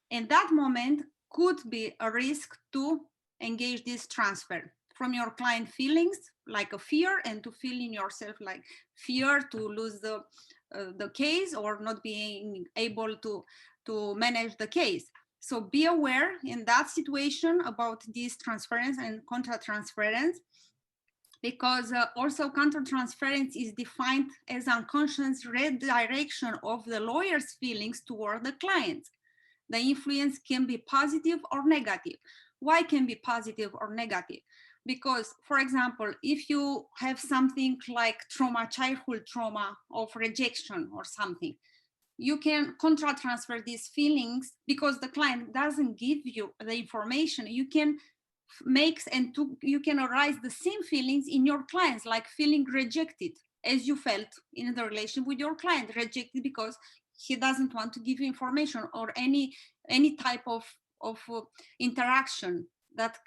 in that moment could be a risk to engage this transfer from your client feelings like a fear, and to feel in yourself like fear to lose the case or not being able to manage the case. So be aware in that situation about this transference and countertransference, because also countertransference is defined as unconscious redirection of the lawyer's feelings toward the client. The influence can be positive or negative. Why can be positive or negative? Because, for example, if you have something like trauma, childhood trauma of rejection or something, you can contra-transfer these feelings because the client doesn't give you the information. You can you can arise the same feelings in your clients, like feeling rejected as you felt in the relationship with your client, rejected because he doesn't want to give you information, or any type of interaction that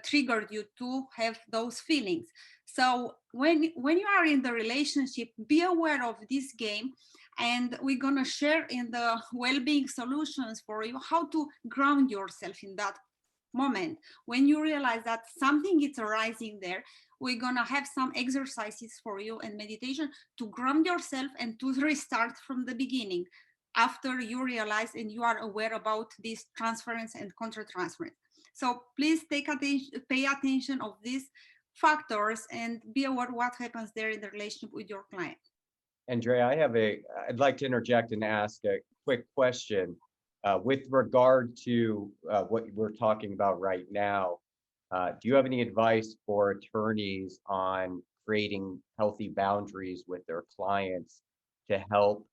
triggered you to have those feelings. So when you are in the relationship, be aware of this game, and we're gonna share in the well-being solutions for you how to ground yourself in that moment. When you realize that something is arising there, we're gonna have some exercises for you and meditation to ground yourself and to restart from the beginning after you realize and you are aware about this transference and countertransference. So please pay attention of these factors and be aware what happens there in the relationship with your client. Andrea, I'd like to interject and ask a quick question. With regard to what we're talking about right now, do you have any advice for attorneys on creating healthy boundaries with their clients to help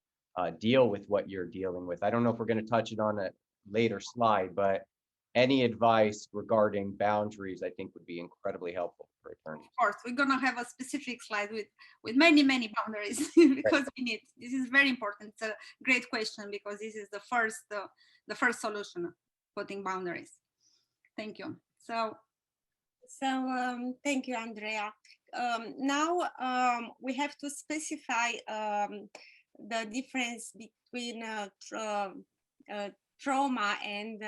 deal with what you're dealing with? I don't know if we're going to touch it on a later slide, but any advice regarding boundaries, I think, would be incredibly helpful for attorneys. Of course, we're going to have a specific slide with many boundaries because we need. This is very important. It's a great question because this is the first solution, putting boundaries. Thank you. So thank you, Andrea. Now we have to specify the difference between trauma and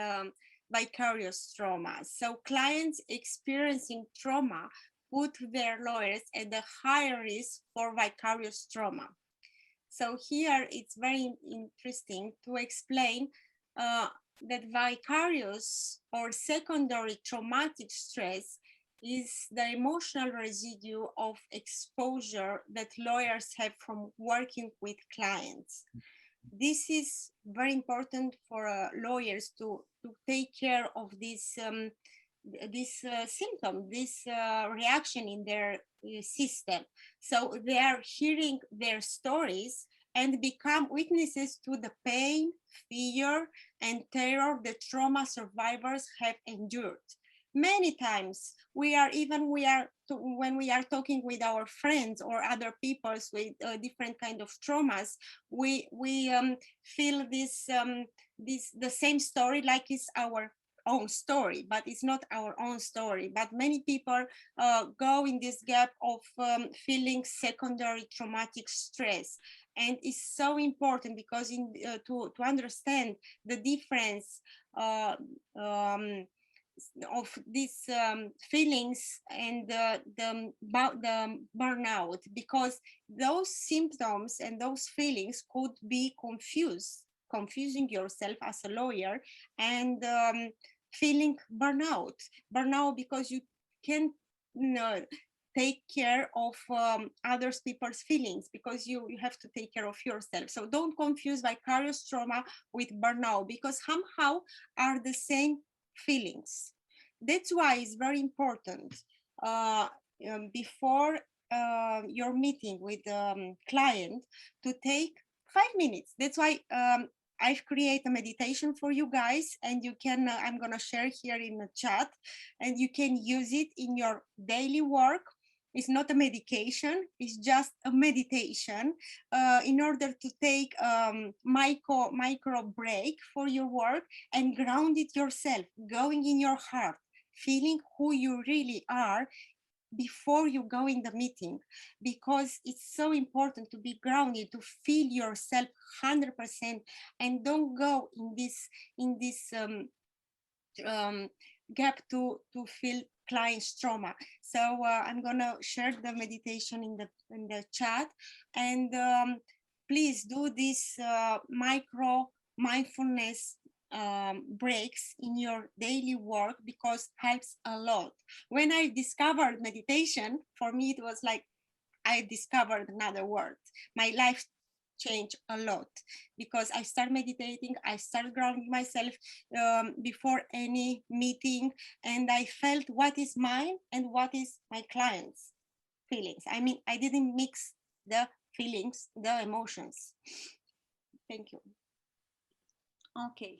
vicarious trauma. So clients experiencing trauma put their lawyers at the higher risk for vicarious trauma. So here it's very interesting to explain that vicarious or secondary traumatic stress is the emotional residue of exposure that lawyers have from working with clients. This is very important for lawyers to take care of this symptom, this reaction in their system. So they are hearing their stories and become witnesses to the pain, fear, and terror that trauma survivors have endured. Many times when we are talking with our friends or other people with different kind of traumas, we feel the same story like it's our own story, but it's not our own story. But many people go in this gap of feeling secondary traumatic stress. And it's so important because to understand the difference of these feelings and the burnout, because those symptoms and those feelings could be confusing yourself as a lawyer and feeling burnout because you can't take care of other people's feelings because you have to take care of yourself. So don't confuse vicarious trauma with burnout because somehow are the same feelings. That's why it's very important before your meeting with the client to take 5 minutes. That's why I've created a meditation for you guys, and you can, I'm gonna share here in the chat, and you can use it in your daily work. It's not a medication, it's just a meditation in order to take micro break for your work and ground it yourself, going in your heart, feeling who you really are before you go in the meeting, because it's so important to be grounded, to feel yourself 100%, and don't go in this gap to feel client's trauma. So I'm gonna share the meditation in the chat, and please do this micro mindfulness breaks in your daily work, because helps a lot. When I discovered meditation, for me it was like I discovered another word. My life changed a lot, because I start meditating, I start grounding myself before any meeting, and I felt what is mine and what is my client's feelings. I mean, I didn't mix the feelings, the emotions. Thank you. Okay.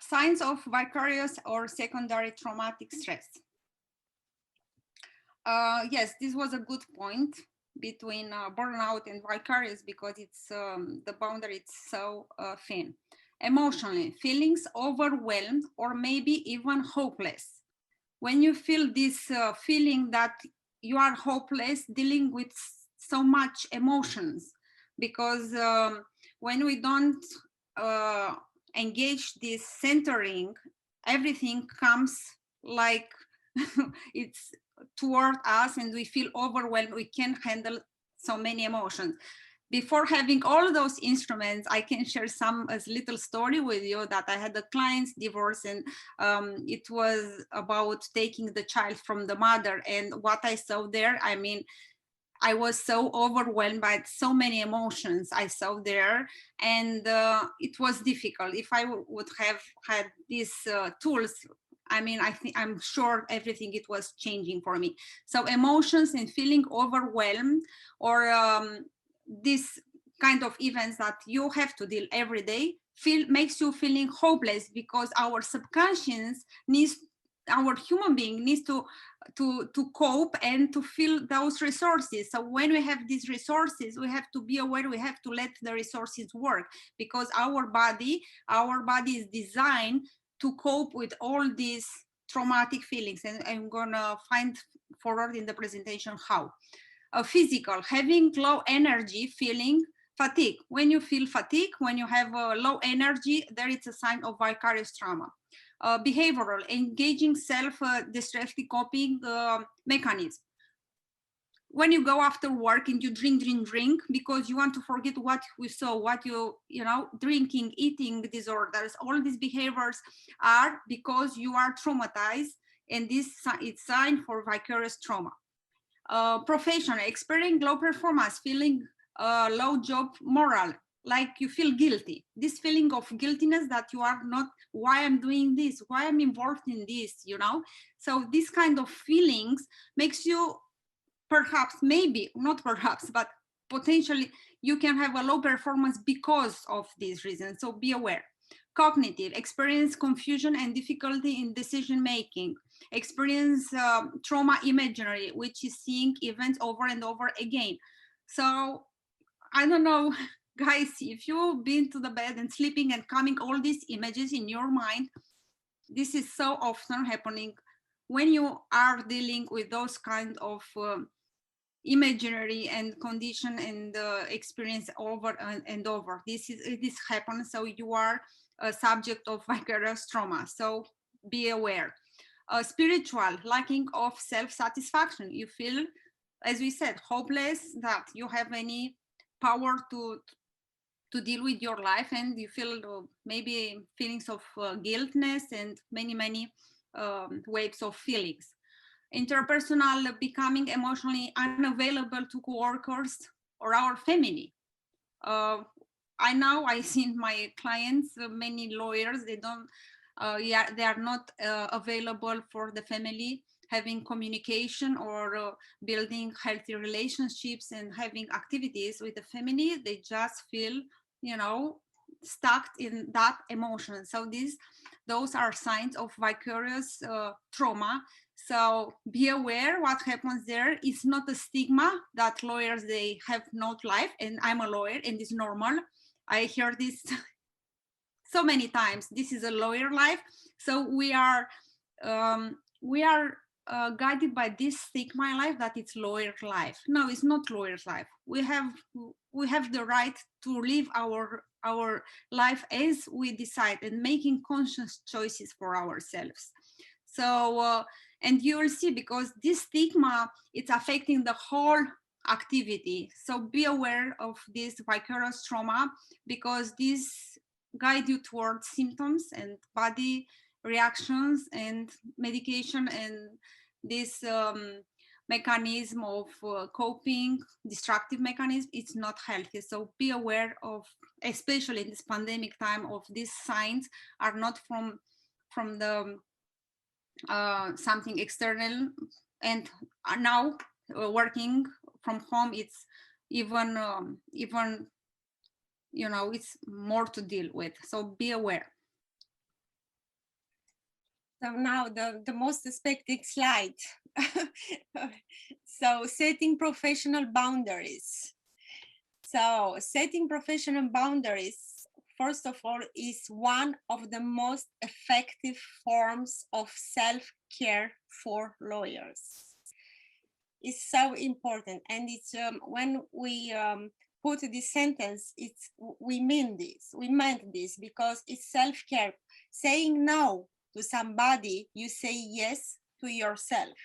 Signs of vicarious or secondary traumatic stress. Yes, this was a good point between burnout and vicarious, because it's the boundary is so thin. Emotionally, feelings overwhelmed or maybe even hopeless. When you feel this feeling that you are hopeless dealing with so much emotions, because when we don't engage this centering, everything comes like it's toward us and we feel overwhelmed. We can't handle so many emotions. Before having all those instruments, I can share a little story with you that I had a client's divorce, and it was about taking the child from the mother. And what I saw there, I mean, I was so overwhelmed by so many emotions I saw there, and it was difficult. If I would have had these tools, I mean, I'm sure everything it was changing for me. So emotions and feeling overwhelmed, or this kind of events that you have to deal every day, makes you feeling hopeless, because our subconscious needs, our human being needs to cope and to feel those resources. So when we have these resources, we have to be aware, we have to let the resources work, because our body is designed to cope with all these traumatic feelings. And I'm gonna find forward in the presentation how. Physical, having low energy, feeling fatigue. When you feel fatigue, when you have low energy, there is a sign of vicarious trauma. Behavioral, engaging self-destructive coping mechanism. When you go after work and you drink because you want to forget what we saw, what you know, drinking, eating disorders, all these behaviors are because you are traumatized, and this is sign for vicarious trauma. Professional, experiencing low performance, feeling low job morale, like you feel guilty. This feeling of guiltiness that you are not, why I'm doing this, why I'm involved in this, you know? So this kind of feelings makes you perhaps, maybe, not perhaps, but potentially you can have a low performance because of these reasons. So be aware. Cognitive, experience confusion and difficulty in decision making. Experience trauma imagery, which is seeing events over and over again. So I don't know, guys, if you've been to the bed and sleeping and coming all these images in your mind, this is so often happening when you are dealing with those kind of imaginary and condition and experience over and over. This happens, so you are a subject of vicarious trauma. So be aware. Spiritual, lacking of self-satisfaction. You feel, as we said, hopeless, that you have any power to deal with your life, and you feel maybe feelings of guiltness and many waves of feelings. Interpersonal, becoming emotionally unavailable to coworkers or our family. I see in my clients, many lawyers, they are not available for the family, having communication or building healthy relationships and having activities with the family. They just feel, you know, stuck in that emotion. So those are signs of vicarious trauma. So be aware what happens there. It's not a stigma that lawyers, they have no life, and I'm a lawyer and it's normal. I hear this so many times. This is a lawyer life. So we are guided by this stigma in life that it's lawyer life. No, it's not lawyer's life. We have the right to live our life as we decide and making conscious choices for ourselves. So and you will see, because this stigma, it's affecting the whole activity. So be aware of this vicarious trauma, because this guide you towards symptoms and body reactions and medication, and this mechanism of coping, destructive mechanism, it's not healthy. So be aware of, especially in this pandemic time, of these signs are not from the something external, and now working from home, it's even you know, it's more to deal with. So be aware. So now the most expected slide. So setting professional boundaries. So setting professional boundaries, first of all, is one of the most effective forms of self-care for lawyers. It's so important. And it's when we put this sentence, it's we meant this because it's self-care. Saying no to somebody, you say yes to yourself.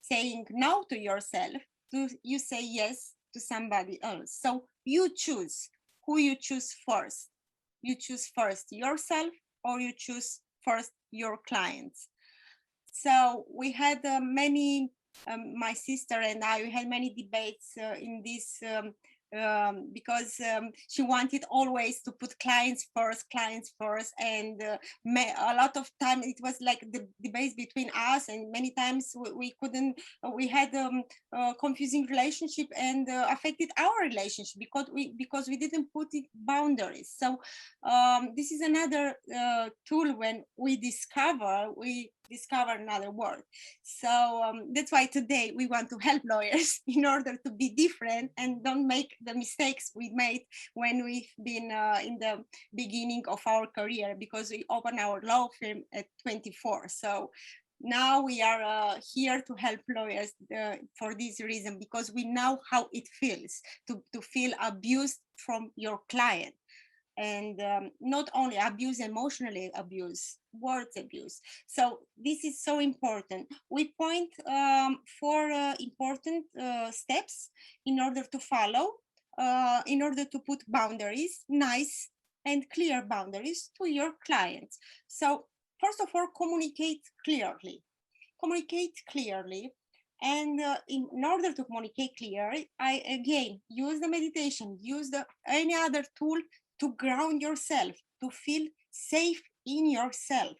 Saying no to yourself, you say yes to somebody else. So you choose who you choose first. You choose first yourself, or you choose first your clients. So we had many, my sister and I, we had many debates in this because she wanted always to put clients first, and a lot of time it was like the debates between us, and many times we couldn't, we had confusing relationship, and affected our relationship because we didn't put it boundaries. So this is another tool when we discover another word. So that's why today we want to help lawyers in order to be different and don't make the mistakes we made when we've been in the beginning of our career, because we opened our law firm at 24. So now we are here to help lawyers for this reason, because we know how it feels to feel abused from your client. And not only abuse, emotionally abuse, words abuse. So this is so important. We point for important steps in order to follow, in order to put boundaries, nice and clear boundaries to your clients. So first of all, communicate clearly. Communicate clearly. And in order to communicate clearly, I again use the meditation, use any other tool to ground yourself, to feel safe in yourself,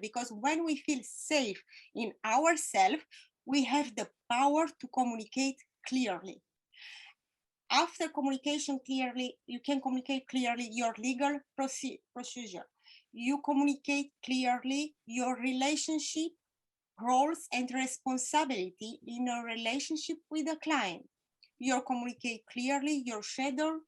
because when we feel safe in ourselves, we have the power to communicate clearly. After communication clearly, you can communicate clearly your legal procedure. You communicate clearly your relationship, roles and responsibility in a relationship with a client. You communicate clearly your schedule,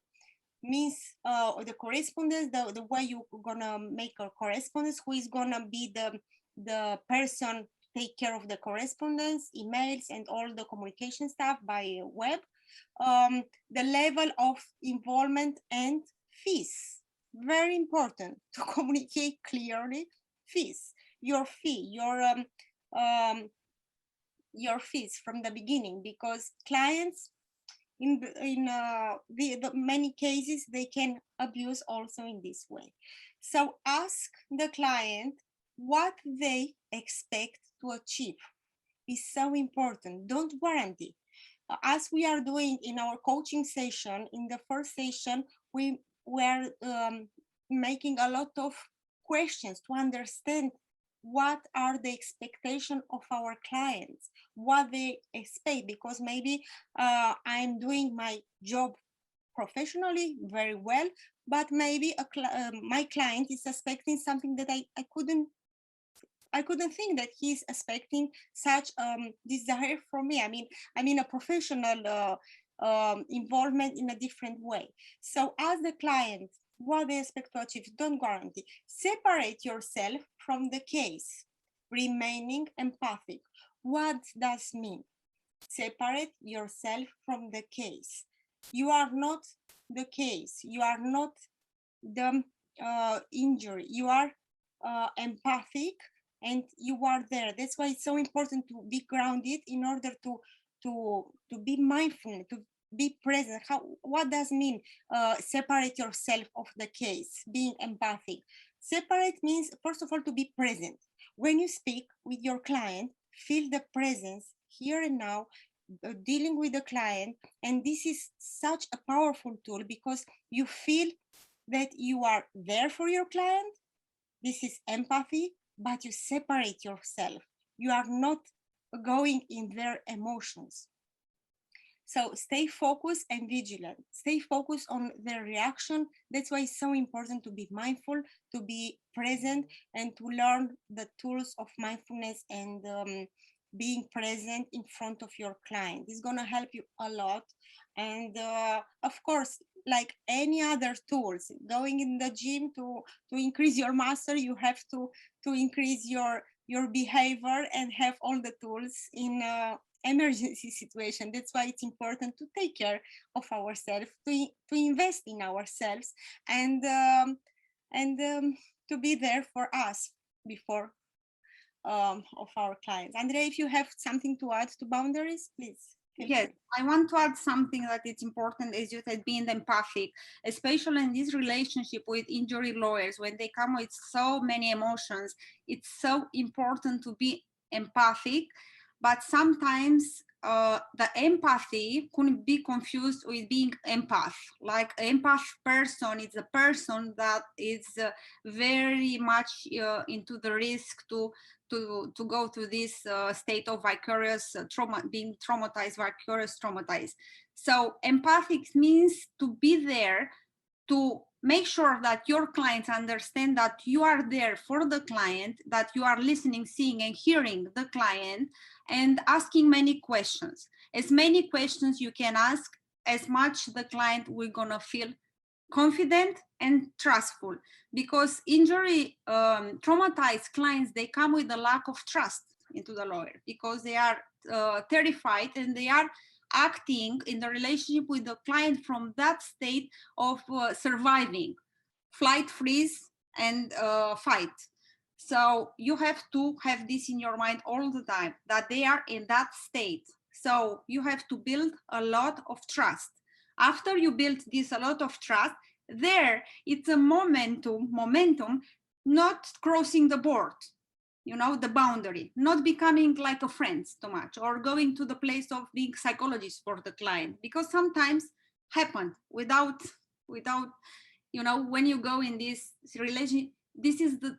means the correspondence, the way you're gonna make a correspondence, who is gonna be the person take care of the correspondence, emails, and all the communication stuff by web, the level of involvement and fees. Very important to communicate clearly fees, your fee, your fees from the beginning, because clients in the many cases, they can abuse also in this way. So ask the client what they expect to achieve. Is so important. Don't guarantee. As we are doing in our coaching session, in the first session, we were making a lot of questions to understand what are the expectations of our clients, what they expect, because maybe I'm doing my job professionally very well, but maybe my client is expecting something that I couldn't think that he's expecting such desire from me. I mean a professional involvement in a different way. So ask the client what they expect to achieve. Don't guarantee. Separate yourself from the case. remaining empathic. What does mean? Separate yourself from the case. You are not the case. You are not the injury. You are empathic, and you are there. That's why it's so important to be grounded in order to be mindful, to be present. What does mean separate yourself of the case, being empathic? Separate means, first of all, to be present. When you speak with your client, feel the presence here and now, dealing with the client. And this is such a powerful tool because you feel that you are there for your client. This is empathy, but you separate yourself. You are not going in their emotions. So stay focused and vigilant. Stay focused on their reaction. That's why it's so important to be mindful, to be present, and to learn the tools of mindfulness and being present in front of your client. It's going to help you a lot. And of course, like any other tools, going in the gym to increase your muscle, you have to increase your behavior and have all the tools in emergency situation. That's why it's important to take care of ourselves, to invest in ourselves, and to be there for us before of our clients. Andrea, if you have something to add to boundaries, please. Yes, I want to add something that it's important, as you said, being empathic, especially in this relationship with injury lawyers, when they come with so many emotions. It's so important to be empathic, but sometimes the empathy could be confused with being empath. Like an empath person is a person that is very much into the risk to go to this state of vicarious trauma, being traumatized, vicarious traumatized. So empathic means to be there to make sure that your clients understand that you are there for the client, that you are listening, seeing, and hearing the client, and asking many questions. As many questions you can ask, as much the client will gonna feel confident and trustful, because injury traumatized clients, they come with a lack of trust into the lawyer because they are terrified, and they are acting in the relationship with the client from that state of surviving, flight, freeze, and fight. So you have to have this in your mind all the time, that they are in that state. So you have to build a lot of trust. After you build this a lot of trust, there it's a momentum, not crossing the board, you know, the boundary, not becoming like a friend too much, or going to the place of being psychologist for the client, because sometimes happen without, you know, when you go in this relation, this is the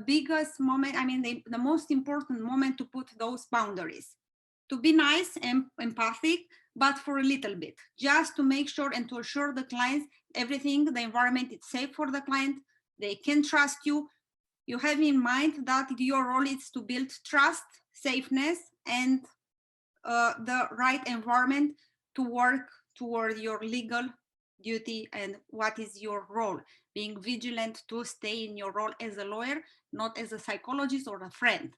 biggest moment, I mean, the most important moment to put those boundaries, to be nice and empathic, but for a little bit, just to make sure and to assure the clients everything, the environment is safe for the client, they can trust you. You have in mind that your role is to build trust, safeness, and the right environment to work toward your legal duty and what is your role, being vigilant to stay in your role as a lawyer, not as a psychologist or a friend.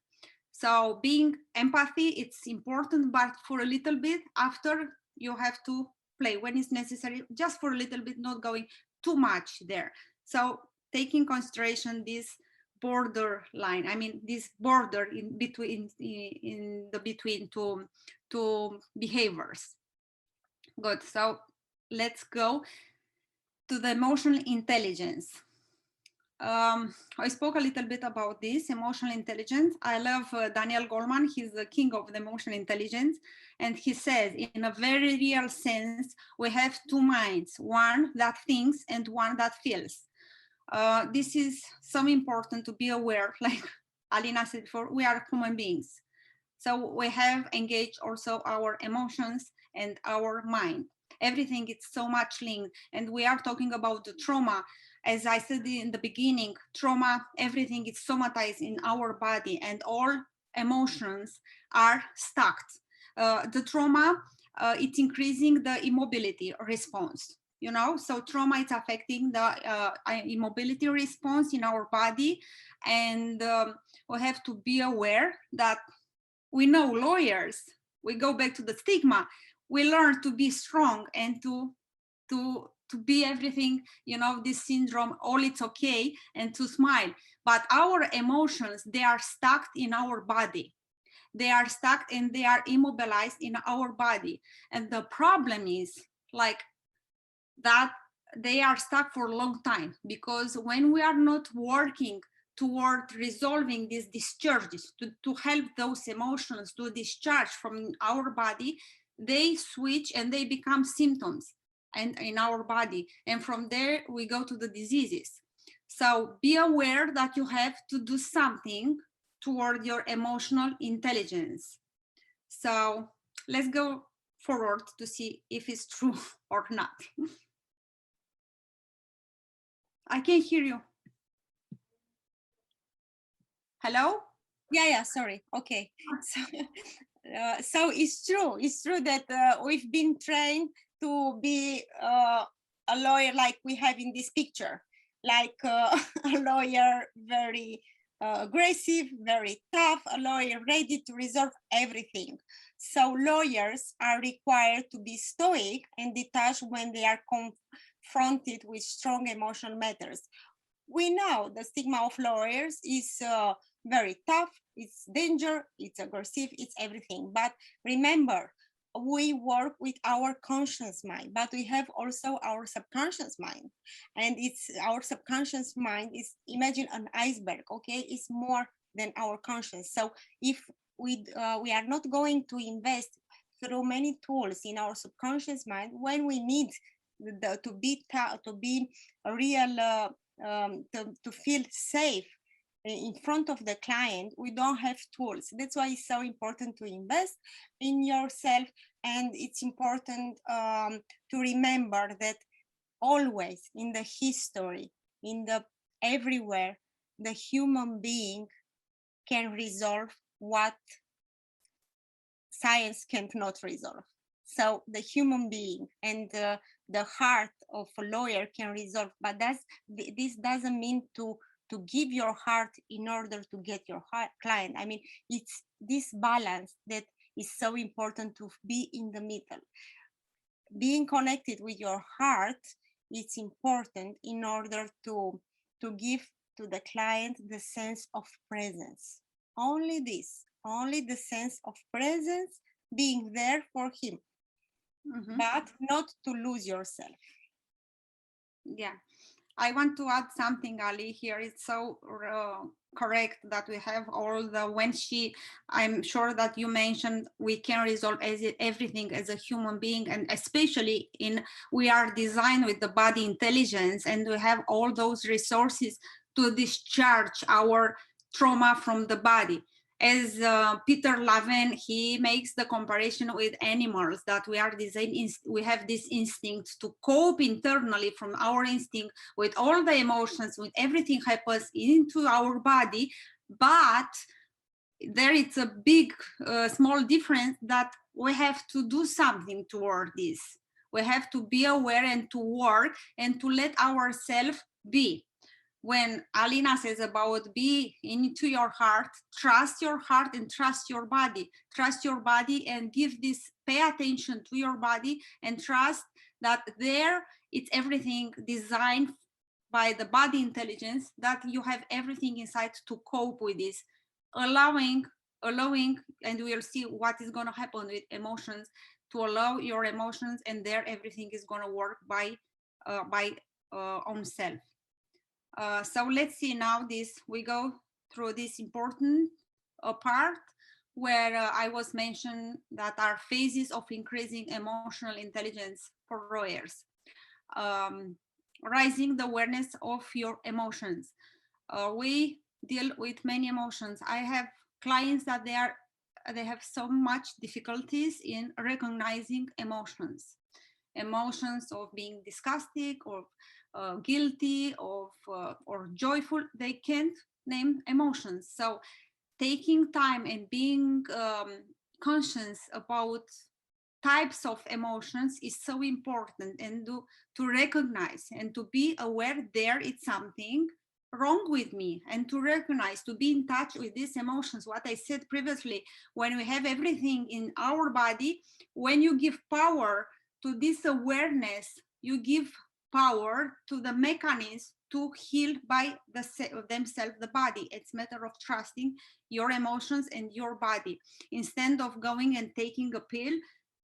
So being empathy, it's important, but for a little bit. After, you have to play when it's necessary, just for a little bit, not going too much there. So taking consideration this border line, I mean this border in between, in the between two behaviors. Good. So let's go to the emotional intelligence. I spoke a little bit about this emotional intelligence. I love Daniel Goleman. He's the king of the emotional intelligence. And he says, in a very real sense, we have two minds, one that thinks and one that feels. This is so important to be aware, like Alina said before, we are human beings. So we have engaged also our emotions and our mind. Everything is so much linked, and we are talking about the trauma. As I said in the beginning, trauma, everything is somatized in our body, and all emotions are stuck. The trauma, it's increasing the immobility response. you know. So trauma is affecting the immobility response in our body, and we have to be aware that we know lawyers, we go back to the stigma, we learn to be strong and to be everything, you know, this syndrome, all it's okay, and to smile. But our emotions, they are stuck in our body. They are stuck and they are immobilized in our body. And the problem is like that they are stuck for a long time, because when we are not working toward resolving these discharges, to help those emotions to discharge from our body, they switch and they become symptoms and in our body. And from there we go to the diseases. So be aware that you have to do something toward your emotional intelligence. So let's go forward to see if it's true or not. I can't hear you. Hello? Yeah, sorry. Okay. So it's true that we've been trained to be a lawyer like we have in this picture, like a lawyer very aggressive, very tough, a lawyer ready to resolve everything. So lawyers are required to be stoic and detached when they are confronted with strong emotional matters. We know the stigma of lawyers is very tough, it's danger, it's aggressive, it's everything. But remember, we work with our conscious mind, but we have also our subconscious mind. And it's our subconscious mind is, imagine an iceberg, okay? It's more than our conscious. So if we are not going to invest through many tools in our subconscious mind, when we need to be a real to feel safe in front of the client, we don't have tools. That's why it's so important to invest in yourself. And it's important to remember that always in the history, everywhere, the human being can resolve what science cannot resolve. So the human being and the heart of a lawyer can resolve, but this doesn't mean to give your heart in order to get your client. I mean, it's this balance that is so important, to be in the middle. Being connected with your heart, it's important in order to give to the client the sense of presence. Only this, only the sense of presence, being there for him. Mm-hmm. But not to lose yourself. Yeah, I want to add something, Ali, here. It's so correct that we have all the, I'm sure that you mentioned we can resolve everything as a human being, and especially we are designed with the body intelligence, and we have all those resources to discharge our trauma from the body. As Peter Lavin, he makes the comparison with animals, that we are designed, we have this instinct to cope internally from our instinct with all the emotions, with everything happens into our body. But there is a big, small difference, that we have to do something toward this. We have to be aware and to work and to let ourselves be. When Alina says about be into your heart and trust your body and give this, pay attention to your body and trust that there it's everything designed by the body intelligence, that you have everything inside to cope with this, allowing, and we'll see what is going to happen with emotions, to allow your emotions, and there everything is going to work by own self. So let's see now we go through this important part where I was mentioned that are phases of increasing emotional intelligence for lawyers. Raising the awareness of your emotions. We deal with many emotions. I have clients that they have so much difficulties in recognizing emotions of being disgusted or guilty or joyful. They can't name emotions. So taking time and being conscious about types of emotions is so important, and to recognize and to be aware there is something wrong with me, and to recognize, to be in touch with these emotions. What I said previously, when we have everything in our body, when you give power to this awareness, you give power to the mechanism to heal by themselves the body. It's a matter of trusting your emotions and your body. Instead of going and taking a pill,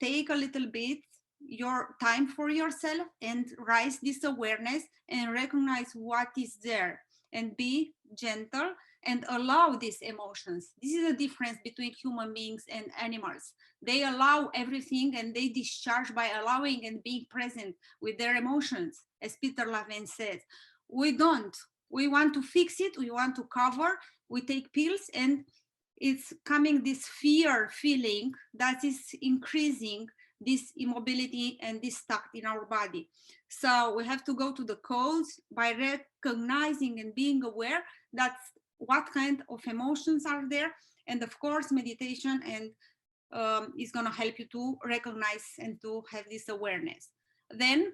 take a little bit your time for yourself and raise this awareness and recognize what is there, and be gentle and allow these emotions. This is the difference between human beings and animals. They allow everything and they discharge by allowing and being present with their emotions, as Peter Lavin said. We don't. We want to fix it, we want to cover, we take pills, and it's coming this fear feeling that is increasing this immobility and this stuck in our body. So we have to go to the cause by recognizing and being aware that what kind of emotions are there. And of course, meditation and is going to help you to recognize and to have this awareness. Then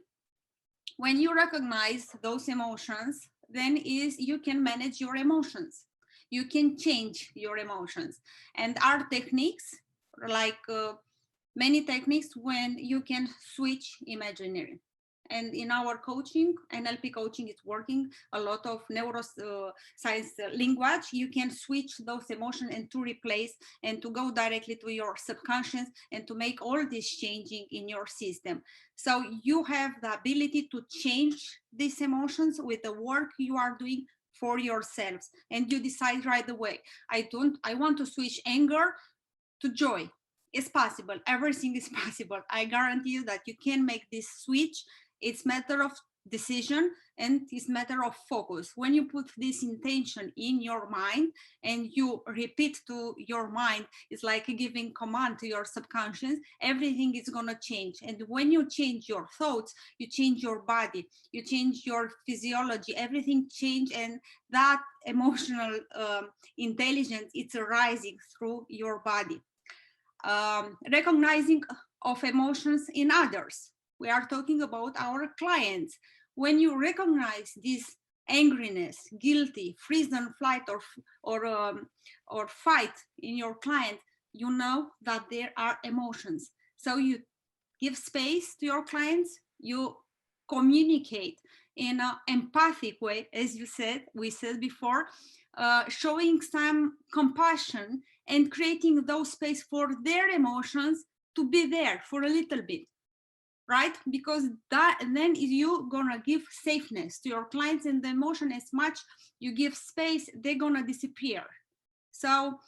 when you recognize those emotions, then you can manage your emotions. You can change your emotions. And our techniques, like many techniques, when you can switch imaginary. And in our coaching, NLP coaching, it's working a lot of neuroscience language. You can switch those emotions and to replace and to go directly to your subconscious and to make all this changing in your system. So you have the ability to change these emotions with the work you are doing for yourselves. And you decide right away, I want to switch anger to joy. It's possible. Everything is possible. I guarantee you that you can make this switch. It's matter of decision and it's matter of focus. When you put this intention in your mind and you repeat to your mind, it's like giving command to your subconscious, everything is going to change. And when you change your thoughts, you change your body, you change your physiology, everything change, and that emotional intelligence, it's arising through your body. Recognizing of emotions in others. We are talking about our clients. When you recognize this angriness, guilty, freeze and flight, or fight in your client, you know that there are emotions. So you give space to your clients, you communicate in an empathic way, as we said before, showing some compassion and creating those space for their emotions to be there for a little bit, right? Because that, and then you're gonna give safeness to your clients, and the emotion, as much you give space, they're gonna disappear. So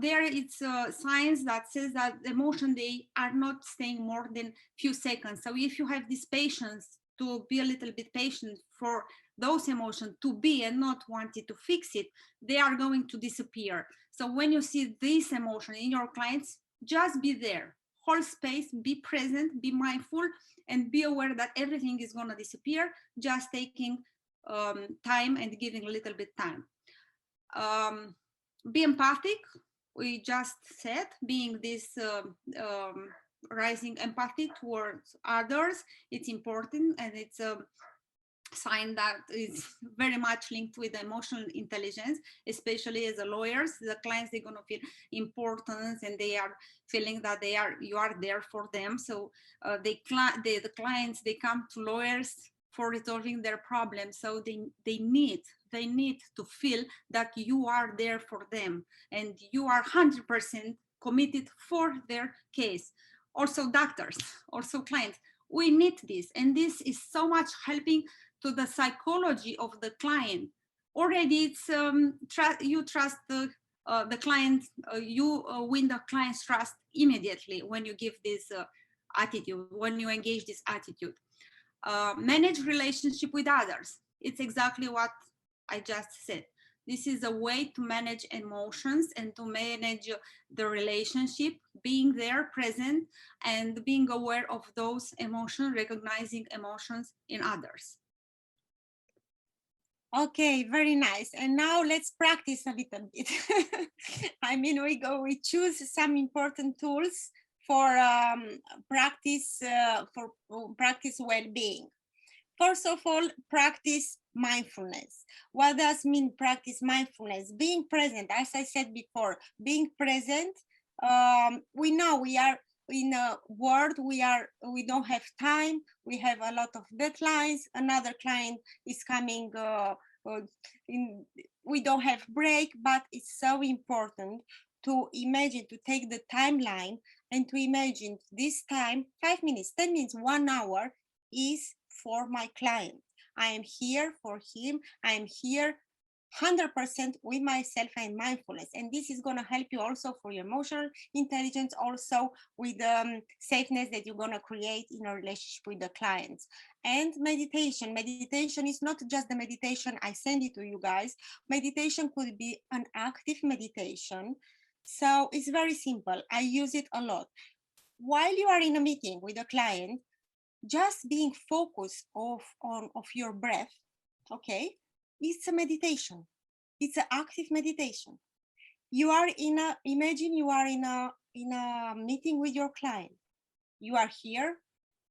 there it's science that says that emotion, they are not staying more than few seconds. So if you have this patience to be a little bit patient for those emotions to be and not wanting to fix it, they are going to disappear. So when you see this emotion in your clients, just be there, hold space, be present, be mindful, and be aware that everything is going to disappear, just taking time and giving a little bit time. Be empathic, we just said, being this rising empathy towards others, it's important, and it's a sign that is very much linked with emotional intelligence, especially as a lawyers. The clients, they're going to feel importance, and they are feeling that you are there for them. So the clients, they come to lawyers for resolving their problems. So they need to feel that you are there for them and you are 100% committed for their case. Also doctors, also clients, we need this, and this is so much helping to the psychology of the client. Already it's you trust the client, you win the client's trust immediately when you give this attitude, when you engage this attitude. Manage relationship with others. It's exactly what I just said. This is a way to manage emotions and to manage the relationship, being there, present, and being aware of those emotions, recognizing emotions in others. Okay, very nice. And now let's practice a little bit. I mean, we choose some important tools practice well-being. First of all, practice mindfulness. What does mean practice mindfulness? Being present, as I said before, being present. We know we are in a world, we don't have time, we have a lot of deadlines, another client is coming, we don't have break, but it's so important to imagine, to take the timeline and to imagine this time, 5 minutes, 10 minutes, 1 hour is for my client. I am here for him. I am here 100% with myself and mindfulness. And this is going to help you also for your emotional intelligence, also with the safeness that you're going to create in a relationship with the clients. And meditation. Meditation is not just the meditation I send it to you guys. Meditation could be an active meditation. So it's very simple. I use it a lot. While you are in a meeting with a client, just being focused on your breath, okay, it's a meditation. It's an active meditation. You are imagine you are in a meeting with your client. You are here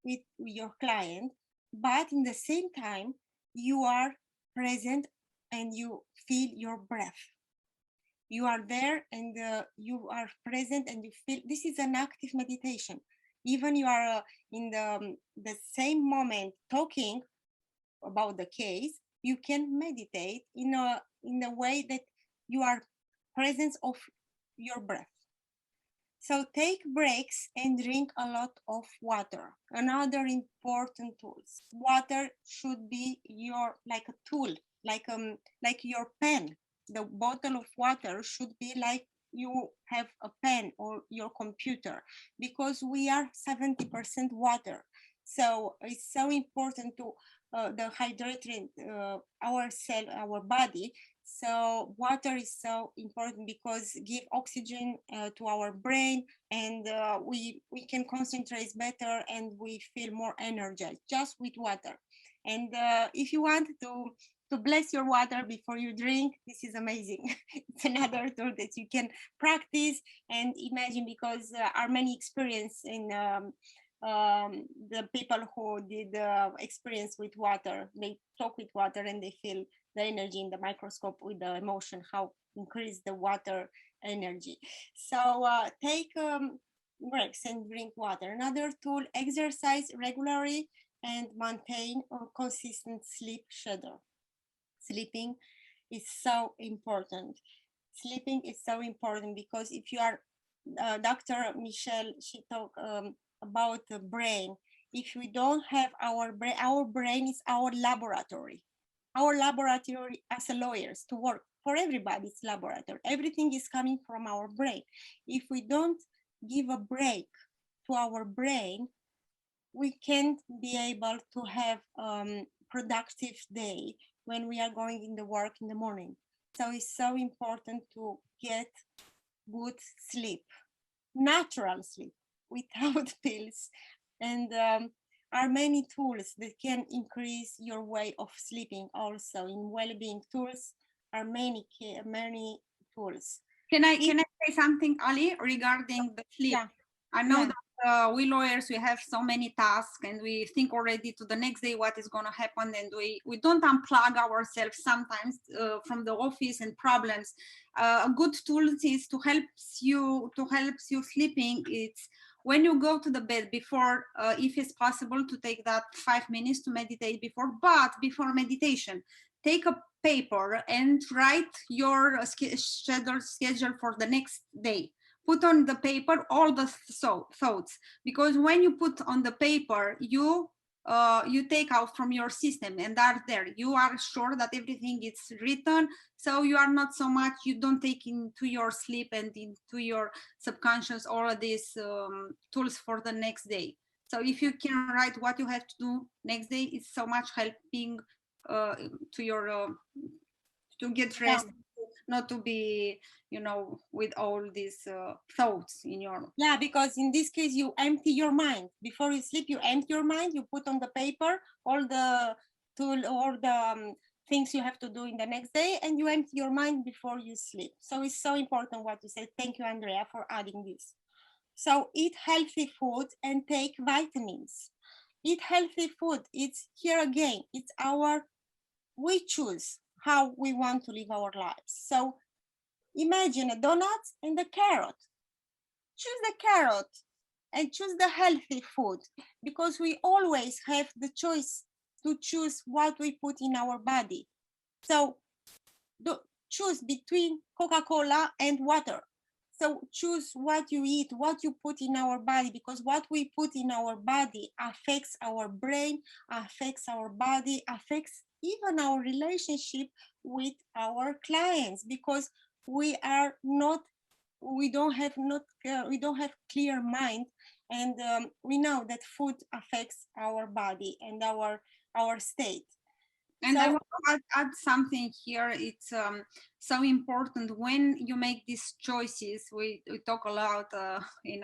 with your client, but in the same time, you are present and you feel your breath. You are there and you are present and you feel. This is an active meditation. Even you are in the same moment talking about the case, you can meditate in a way that you are presence of your breath. So take breaks and drink a lot of water. Another important tools. Water should be like a tool, like your pen. The bottle of water should be like you have a pen or your computer, because we are 70% water. So it's so important to the hydrating our body. So water is so important because give oxygen to our brain, and we can concentrate better and we feel more energized just with water. And if you want to bless your water before you drink, this is amazing. It's another tool that you can practice and imagine, because our many experience in the people who did experience with water, they talk with water and they feel the energy in the microscope with the emotion, how increase the water energy. So take breaks and drink water. Another tool, exercise regularly and maintain a consistent sleep schedule. Sleeping is so important. Sleeping is so important because if you are, Dr. Michelle, she talked about the brain. If we don't have our brain is our laboratory. Our laboratory as a lawyers to work for everybody's laboratory. Everything is coming from our brain. If we don't give a break to our brain, we can't be able to have productive day when we are going in the work in the morning. So it's so important to get good sleep, natural sleep without pills. And are many tools that can increase your way of sleeping. Also in well-being tools are many tools. Can I say something, Ali, regarding the sleep? Yeah. I know that we lawyers, we have so many tasks and we think already to the next day what is going to happen, and we don't unplug ourselves sometimes from the office and problems. A good tool is to help you sleeping. It's when you go to the bed before, if it's possible to take that 5 minutes to meditate before, but before meditation, take a paper and write your schedule for the next day. Put on the paper all the thoughts, because when you put on the paper, you take out from your system and are there. You are sure that everything is written, so you are not so much, you don't take into your sleep and into your subconscious all of these tools for the next day. So if you can write what you have to do next day, it's so much helping to your to get rest. Yeah. Not to be, with all these thoughts in your. Yeah, because in this case, you empty your mind. Before you sleep, you empty your mind, you put on the paper all the tool or the things you have to do in the next day, and you empty your mind before you sleep. So it's so important what you said. Thank you, Andrea, for adding this. So eat healthy food and take vitamins. Eat healthy food. It's here again. It's we choose how we want to live our lives. So imagine a donut and a carrot. Choose the carrot and choose the healthy food, because we always have the choice to choose what we put in our body. So choose between Coca-Cola and water. So choose what you eat, what you put in our body, because what we put in our body affects our brain, affects our body, affects even our relationship with our clients, because we don't have clear mind, and we know that food affects our body and our state. And So, I want to add something here. It's so important when you make these choices. We talk a lot in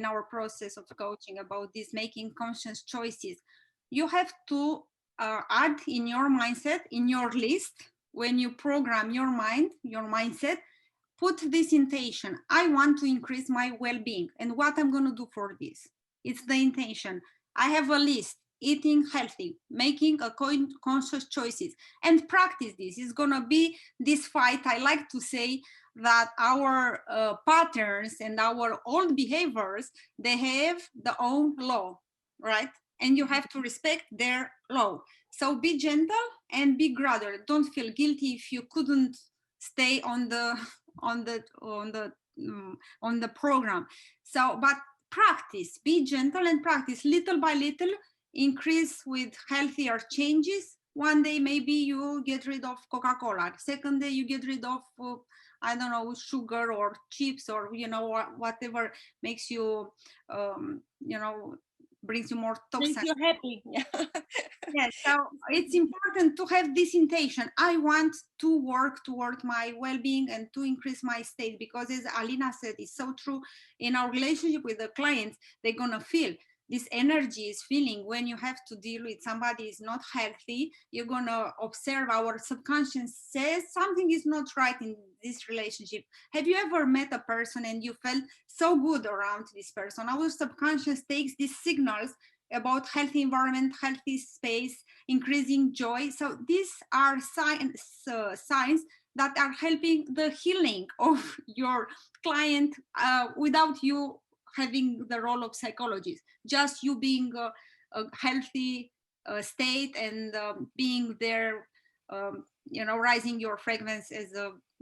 our process of coaching about this, making conscious choices. You have to add in your mindset, in your list, when you program your mind, your mindset, put this intention. I want to increase my well-being, and what I'm going to do for this. It's the intention. I have a list. Eating healthy, making a conscious choices, and practice this. It's gonna be this fight. I like to say that our patterns and our old behaviors, they have their own law, right? And you have to respect their law. So be gentle and be gradual. Don't feel guilty if you couldn't stay on the program. So, but practice, be gentle and practice little by little. Increase with healthier changes. One day maybe you get rid of Coca-Cola. Second day you get rid of I don't know, sugar or chips, or whatever makes you brings you more toxin. makes you happy. Yes, so it's important to have this intention. I want to work toward my well-being and to increase my state, because as Alina said, it's so true. In our relationship with the clients, they're gonna feel this energy is feeling when you have to deal with somebody is not healthy. You're gonna observe our subconscious says something is not right in this relationship. Have you ever met a person and you felt so good around this person? Our subconscious takes these signals about healthy environment, healthy space, increasing joy. So these are signs that are helping the healing of your client without you having the role of psychologist, just you being a healthy state and being there, rising your frequency as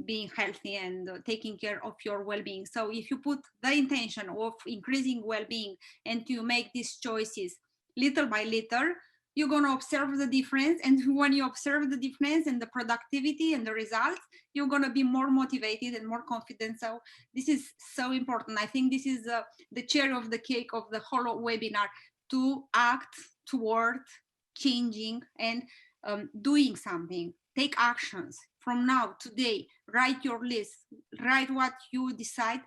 being healthy and taking care of your well-being. So if you put the intention of increasing well-being and you make these choices little by little, you're going to observe the difference. And when you observe the difference and the productivity and the results, you're going to be more motivated and more confident. So this is so important. I think this is the cherry of the cake of the whole webinar, to act toward changing and doing something. Take actions from now, today. Write your list. Write what you decide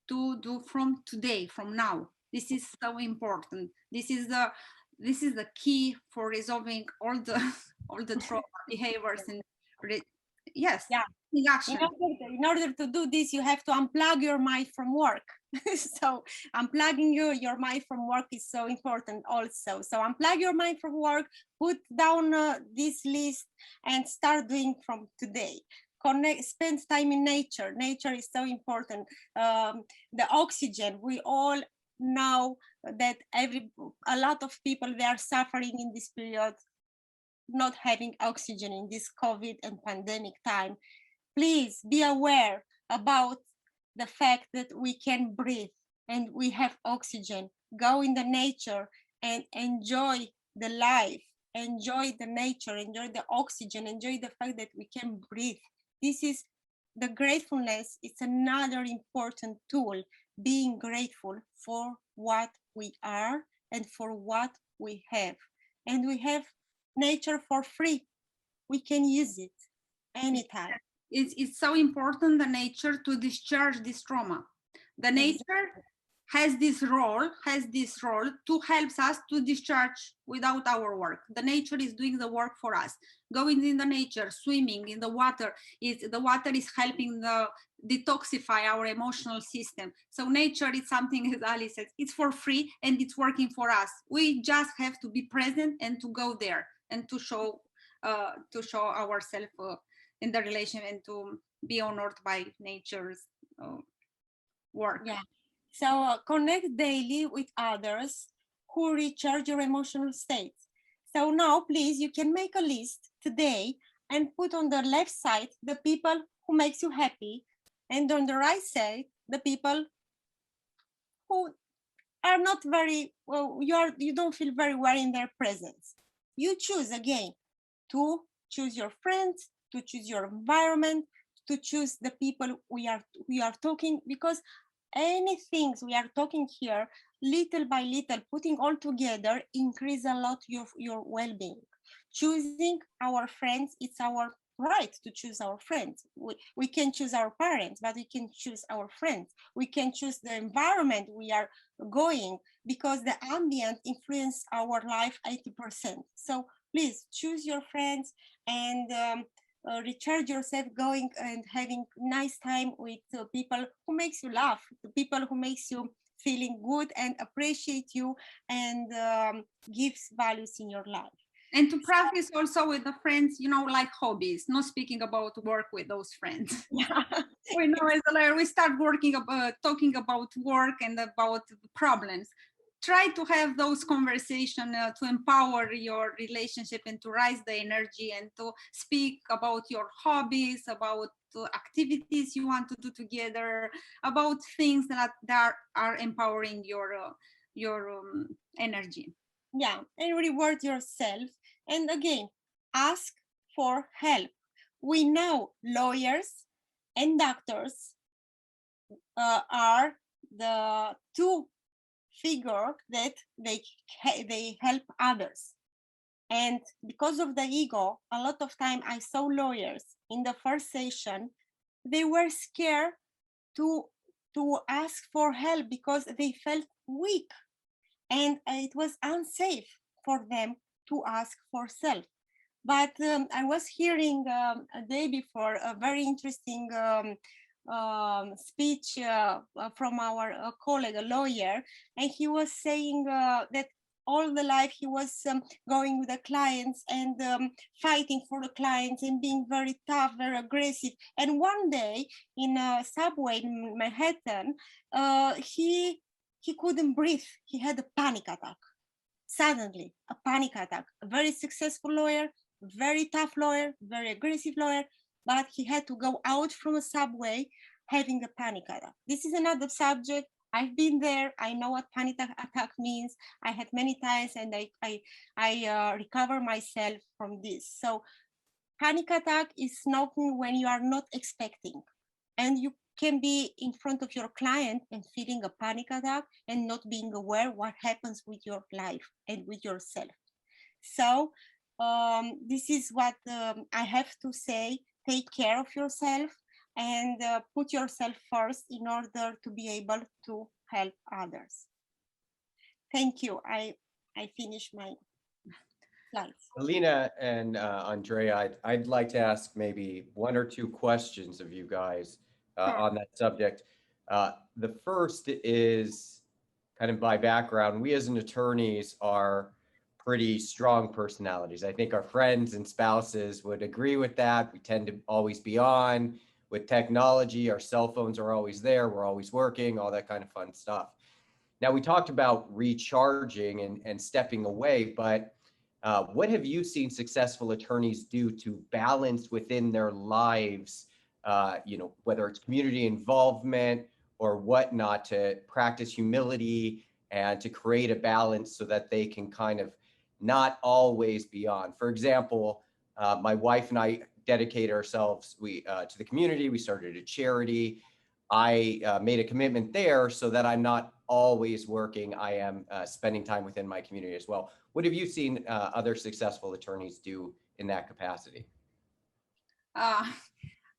to do from today, from now. This is so important. This is the key for resolving all the trauma behaviors and yes. Yeah. In order to do this, you have to unplug your mind from work. So unplugging your mind from work is so important also. So unplug your mind from work, put down this list and start doing from today. Spend time in nature. Nature is so important. The oxygen, we all know that a lot of people, they are suffering in this period, not having oxygen in this COVID and pandemic time. Please be aware about the fact that we can breathe and we have oxygen. Go in the nature and enjoy the life, enjoy the nature, enjoy the oxygen, enjoy the fact that we can breathe. This is the gratefulness. It's another important tool, being grateful for what we are and for what we have. And we have nature for free. We can use it anytime. It's so important, the nature, to discharge this trauma. The nature has this role to help us to discharge without our work. The nature is doing the work for us. Going in the nature, swimming in the water is helping the detoxify our emotional system. So nature is something, as Ali says, it's for free and it's working for us. We just have to be present and to go there and to show ourselves in the relation and to be honored by nature's work. Yeah. So connect daily with others who recharge your emotional states. So now, please, you can make a list today and put on the left side the people who makes you happy, and on the right side the people who are not very well. You don't feel very well in their presence. You choose again to choose your friends, to choose your environment, to choose the people we are talking, because anything we are talking here, little by little, putting all together, increase a lot your well-being. Choosing our friends, it's our right to choose our friends. We can choose our parents, but we can choose our friends. We can choose the environment we are going, because the ambient influence our life 80%. So please choose your friends and recharge yourself, going and having nice time with people who makes you laugh, the people who makes you feeling good and appreciate you and gives values in your life. And to practice also with the friends, like hobbies, not speaking about work with those friends. Yeah. We know as a lawyer, we start talking about work and about problems. Try to have those conversations to empower your relationship and to raise the energy and to speak about your hobbies, about activities you want to do together, about things that are empowering your energy. Yeah, and reward yourself. And again, ask for help. We know lawyers and doctors are the two figure that they help others, and because of the ego, a lot of time I saw lawyers in the first session, they were scared to ask for help because they felt weak, and it was unsafe for them to ask for help. But I was hearing a day before a very interesting speech from our colleague, a lawyer, and he was saying that all the life he was going with the clients and fighting for the clients and being very tough, very aggressive. And one day in a subway in Manhattan, he couldn't breathe. He had a panic attack. Suddenly, a panic attack. A very successful lawyer, very tough lawyer, very aggressive lawyer, but he had to go out from a subway having a panic attack. This is another subject. I've been there. I know what panic attack means. I had many times, and I recover myself from this. So panic attack is something when you are not expecting, and you can be in front of your client and feeling a panic attack and not being aware what happens with your life and with yourself. So this is what I have to say. Take care of yourself and put yourself first in order to be able to help others. Thank you. I finished my slides. Alina and Andrea, I'd like to ask maybe one or two questions of you guys on that subject. The first is kind of by background. We as an attorneys are pretty strong personalities. I think our friends and spouses would agree with that. We tend to always be on. With technology, our cell phones are always there. We're always working, all that kind of fun stuff. Now, we talked about recharging and stepping away, but what have you seen successful attorneys do to balance within their lives, whether it's community involvement or whatnot, to practice humility and to create a balance so that they can kind of not always be on? For example, my wife and I dedicate ourselves to the community. We started a charity. I made a commitment there so that I'm not always working. I am spending time within my community as well. What have you seen other successful attorneys do in that capacity?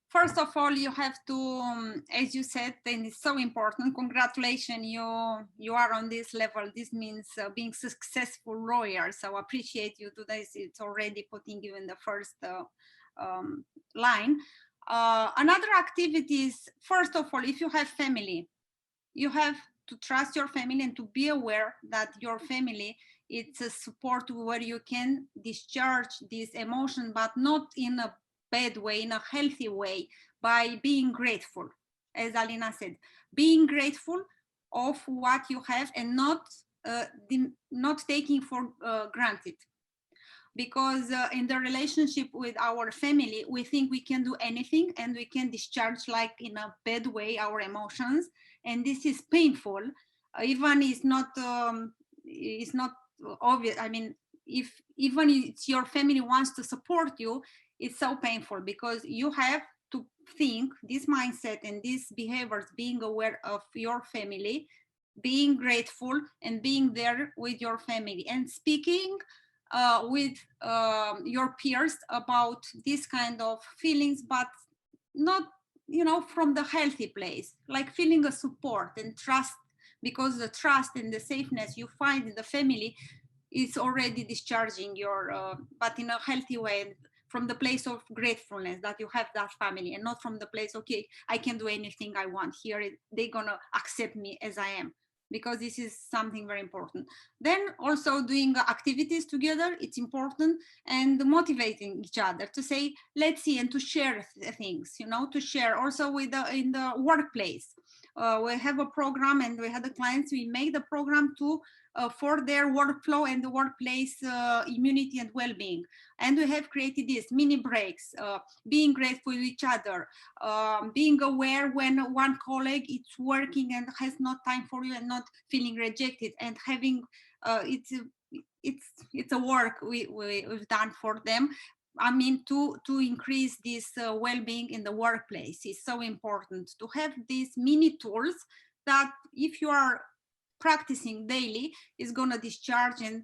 first of all, you have to, as you said, and it's so important. Congratulations, you are on this level. This means being successful lawyer. So appreciate you today. It's already putting you in the first line. Another activity is, first of all, if you have family, you have to trust your family and to be aware that your family, it's a support where you can discharge this emotion, but not in a bad way, in a healthy way, by being grateful. As Alina said, being grateful of what you have and not taking for granted. Because in the relationship with our family, we think we can do anything and we can discharge like in a bad way our emotions, and this is painful. Even it's not obvious. I mean, if even it's your family wants to support you, it's so painful because you have to think this mindset and these behaviors, being aware of your family, being grateful and being there with your family, and speaking with your peers about this kind of feelings, but not, from the healthy place, like feeling a support and trust, because the trust and the safeness you find in the family is already discharging your, but in a healthy way, from the place of gratefulness that you have that family, and not from the place, okay, I can do anything I want here, they're gonna accept me as I am, because this is something very important. Then also doing activities together, it's important, and motivating each other to say, let's see, and to share things, to share also with in the workplace. We have a program, and we had the clients, we made the program to for their workflow and the workplace immunity and well-being. And we have created these mini breaks, being grateful to each other, being aware when one colleague is working and has no time for you and not feeling rejected, and having it's a work we've done for them. I mean, to increase this well-being in the workplace is so important to have these mini tools that if you are practicing daily is going to discharge, and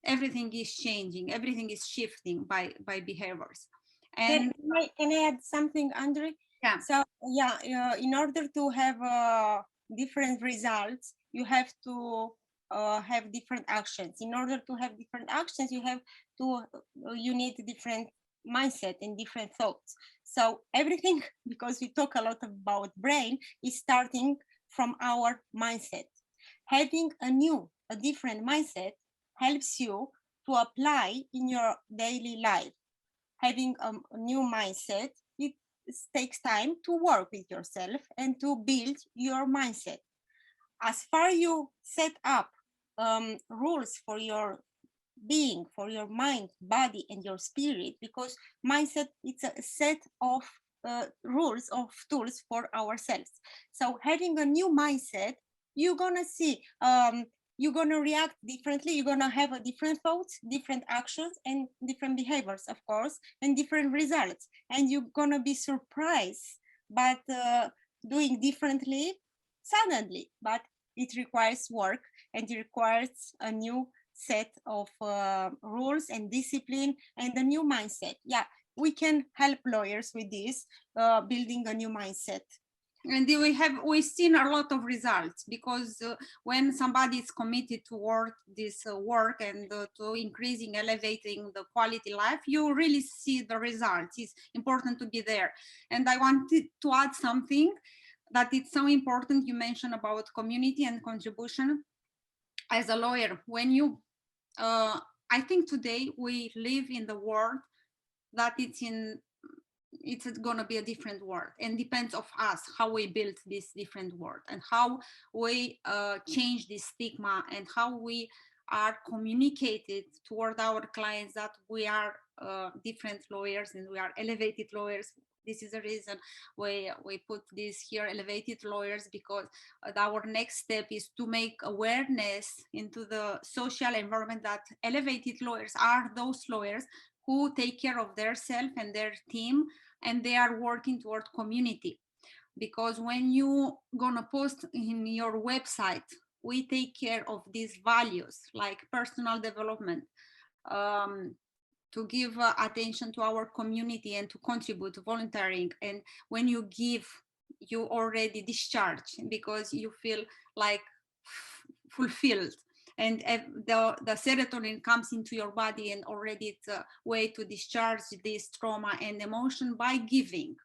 everything is changing, everything is shifting by behaviors. And can I add something, Andre? Yeah. So yeah, in order to have different results, you have to have different actions. In order to have different actions, you need different mindset and different thoughts. So everything, because we talk a lot about brain, is starting from our mindset. Having a different mindset helps you to apply in your daily life. Having a new mindset, it takes time to work with yourself and to build your mindset. As far you set up rules for your being, for your mind, body, and your spirit, because mindset, it's a set of rules, of tools for ourselves. So having a new mindset, you're gonna see, you're gonna react differently, you're gonna have a different thoughts, different actions, and different behaviors, of course, and different results. And you're gonna be surprised, but doing differently suddenly. But it requires work, and it requires a new set of rules and discipline and a new mindset. Yeah, we can help lawyers with this, building a new mindset. And we've seen a lot of results, because when somebody is committed toward this work and to increasing, elevating the quality life, you really see the results. It's important to be there. And I wanted to add something that it's so important. You mentioned about community and contribution. As a lawyer, when you, I think today we live in the world that it's going to be a different world, and depends of us how we build this different world, and how we change this stigma, and how we are communicated toward our clients that we are different lawyers and we are elevated lawyers. This is the reason we put this here, elevated lawyers, because our next step is to make awareness into the social environment that elevated lawyers are those lawyers who take care of their self and their team, and they are working toward community. Because when you gonna post in your website, we take care of these values like personal development, to give attention to our community and to contribute to volunteering. And when you give, you already discharge because you feel like fulfilled. And the serotonin comes into your body, and already it's a way to discharge this trauma and emotion by giving.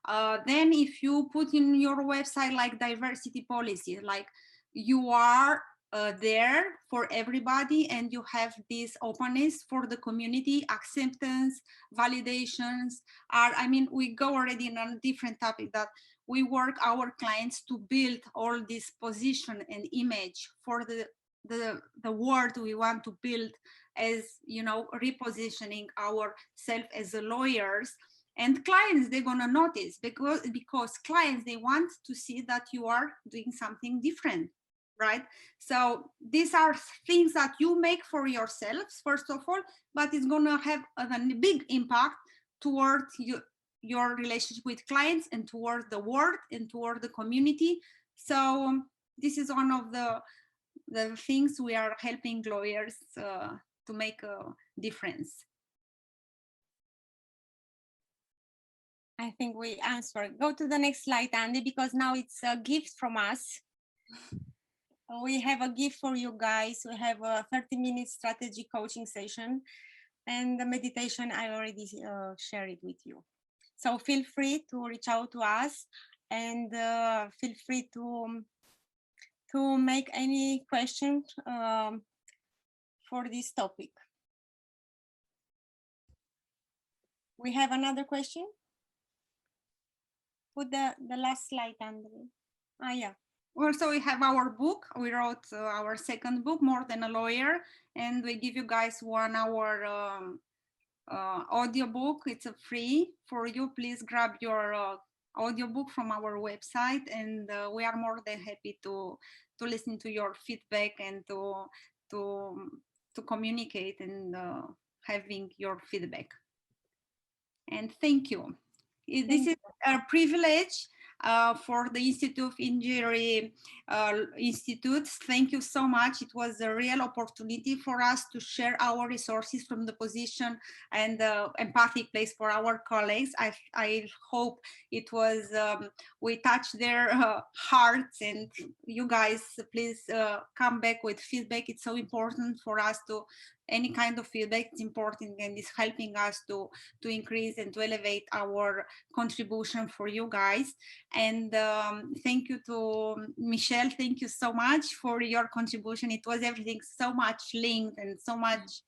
Then if you put in your website like diversity policy, like you are there for everybody, and you have this openness for the community, acceptance, validations are, I mean, we go already in a different topic that we work our clients to build all this position and image for the world we want to build, as you know, repositioning ourselves as lawyers. And clients, they're gonna notice because clients, they want to see that you are doing something different, right? So these are things that you make for yourselves, first of all, but it's gonna have a big impact toward your relationship with clients and toward the world and toward the community. So this is one of the things we are helping lawyers to make a difference. I think we answered. Go to the next slide, Andy, because now it's a gift from us. We have a gift for you guys. We have a 30-minute strategy coaching session, and the meditation I already shared it with you. So feel free to reach out to us, and feel free to make any question for this topic. We have another question. Put the last slide, Andre. Ah, yeah. Also, we have our book. We wrote our second book, More Than a Lawyer, and we give you guys 1 hour audiobook. It's a free for you. Please grab your audiobook from our website, and we are more than happy to listen to your feedback and to communicate and having your feedback. And thank you. This is a privilege for the Institute of Injury Institutes. Thank you so much. It was a real opportunity for us to share our resources from the position and the empathic place for our colleagues. I hope it was, we touched their hearts, and you guys, please come back with feedback. It's so important for us to, any kind of feedback is important, and is helping us to increase and to elevate our contribution for you guys. And thank you to Michelle. Thank you so much for your contribution. It was everything so much linked and so much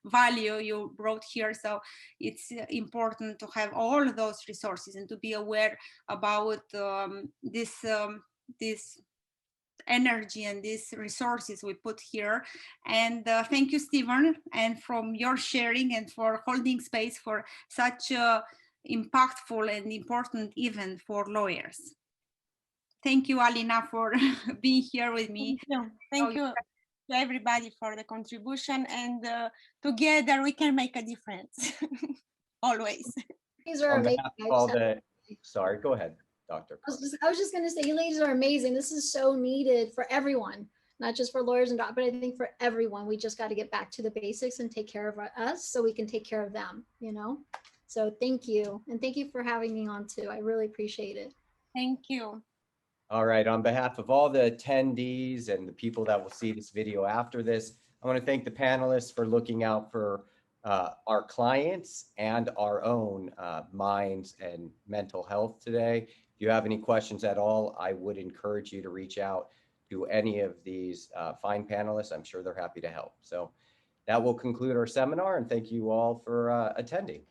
value you brought here. So it's important to have all those resources and to be aware about this energy and these resources we put here. And thank you, Stephen, and from your sharing and for holding space for such a impactful and important event for lawyers. Thank you, Alina, for being here with me. Thank you to everybody for the contribution, and together we can make a difference. Always. These are amazing. Sorry, go ahead, Doctor. I was just going to say, you ladies are amazing. This is so needed for everyone, not just for lawyers and doctors, but I think for everyone. We just got to get back to the basics and take care of us so we can take care of them, you know? So thank you. And thank you for having me on too. I really appreciate it. Thank you. All right, on behalf of all the attendees and the people that will see this video after this, I want to thank the panelists for looking out for our clients and our own minds and mental health today. If you have any questions at all, I would encourage you to reach out to any of these fine panelists. I'm sure they're happy to help. So that will conclude our seminar, and thank you all for attending.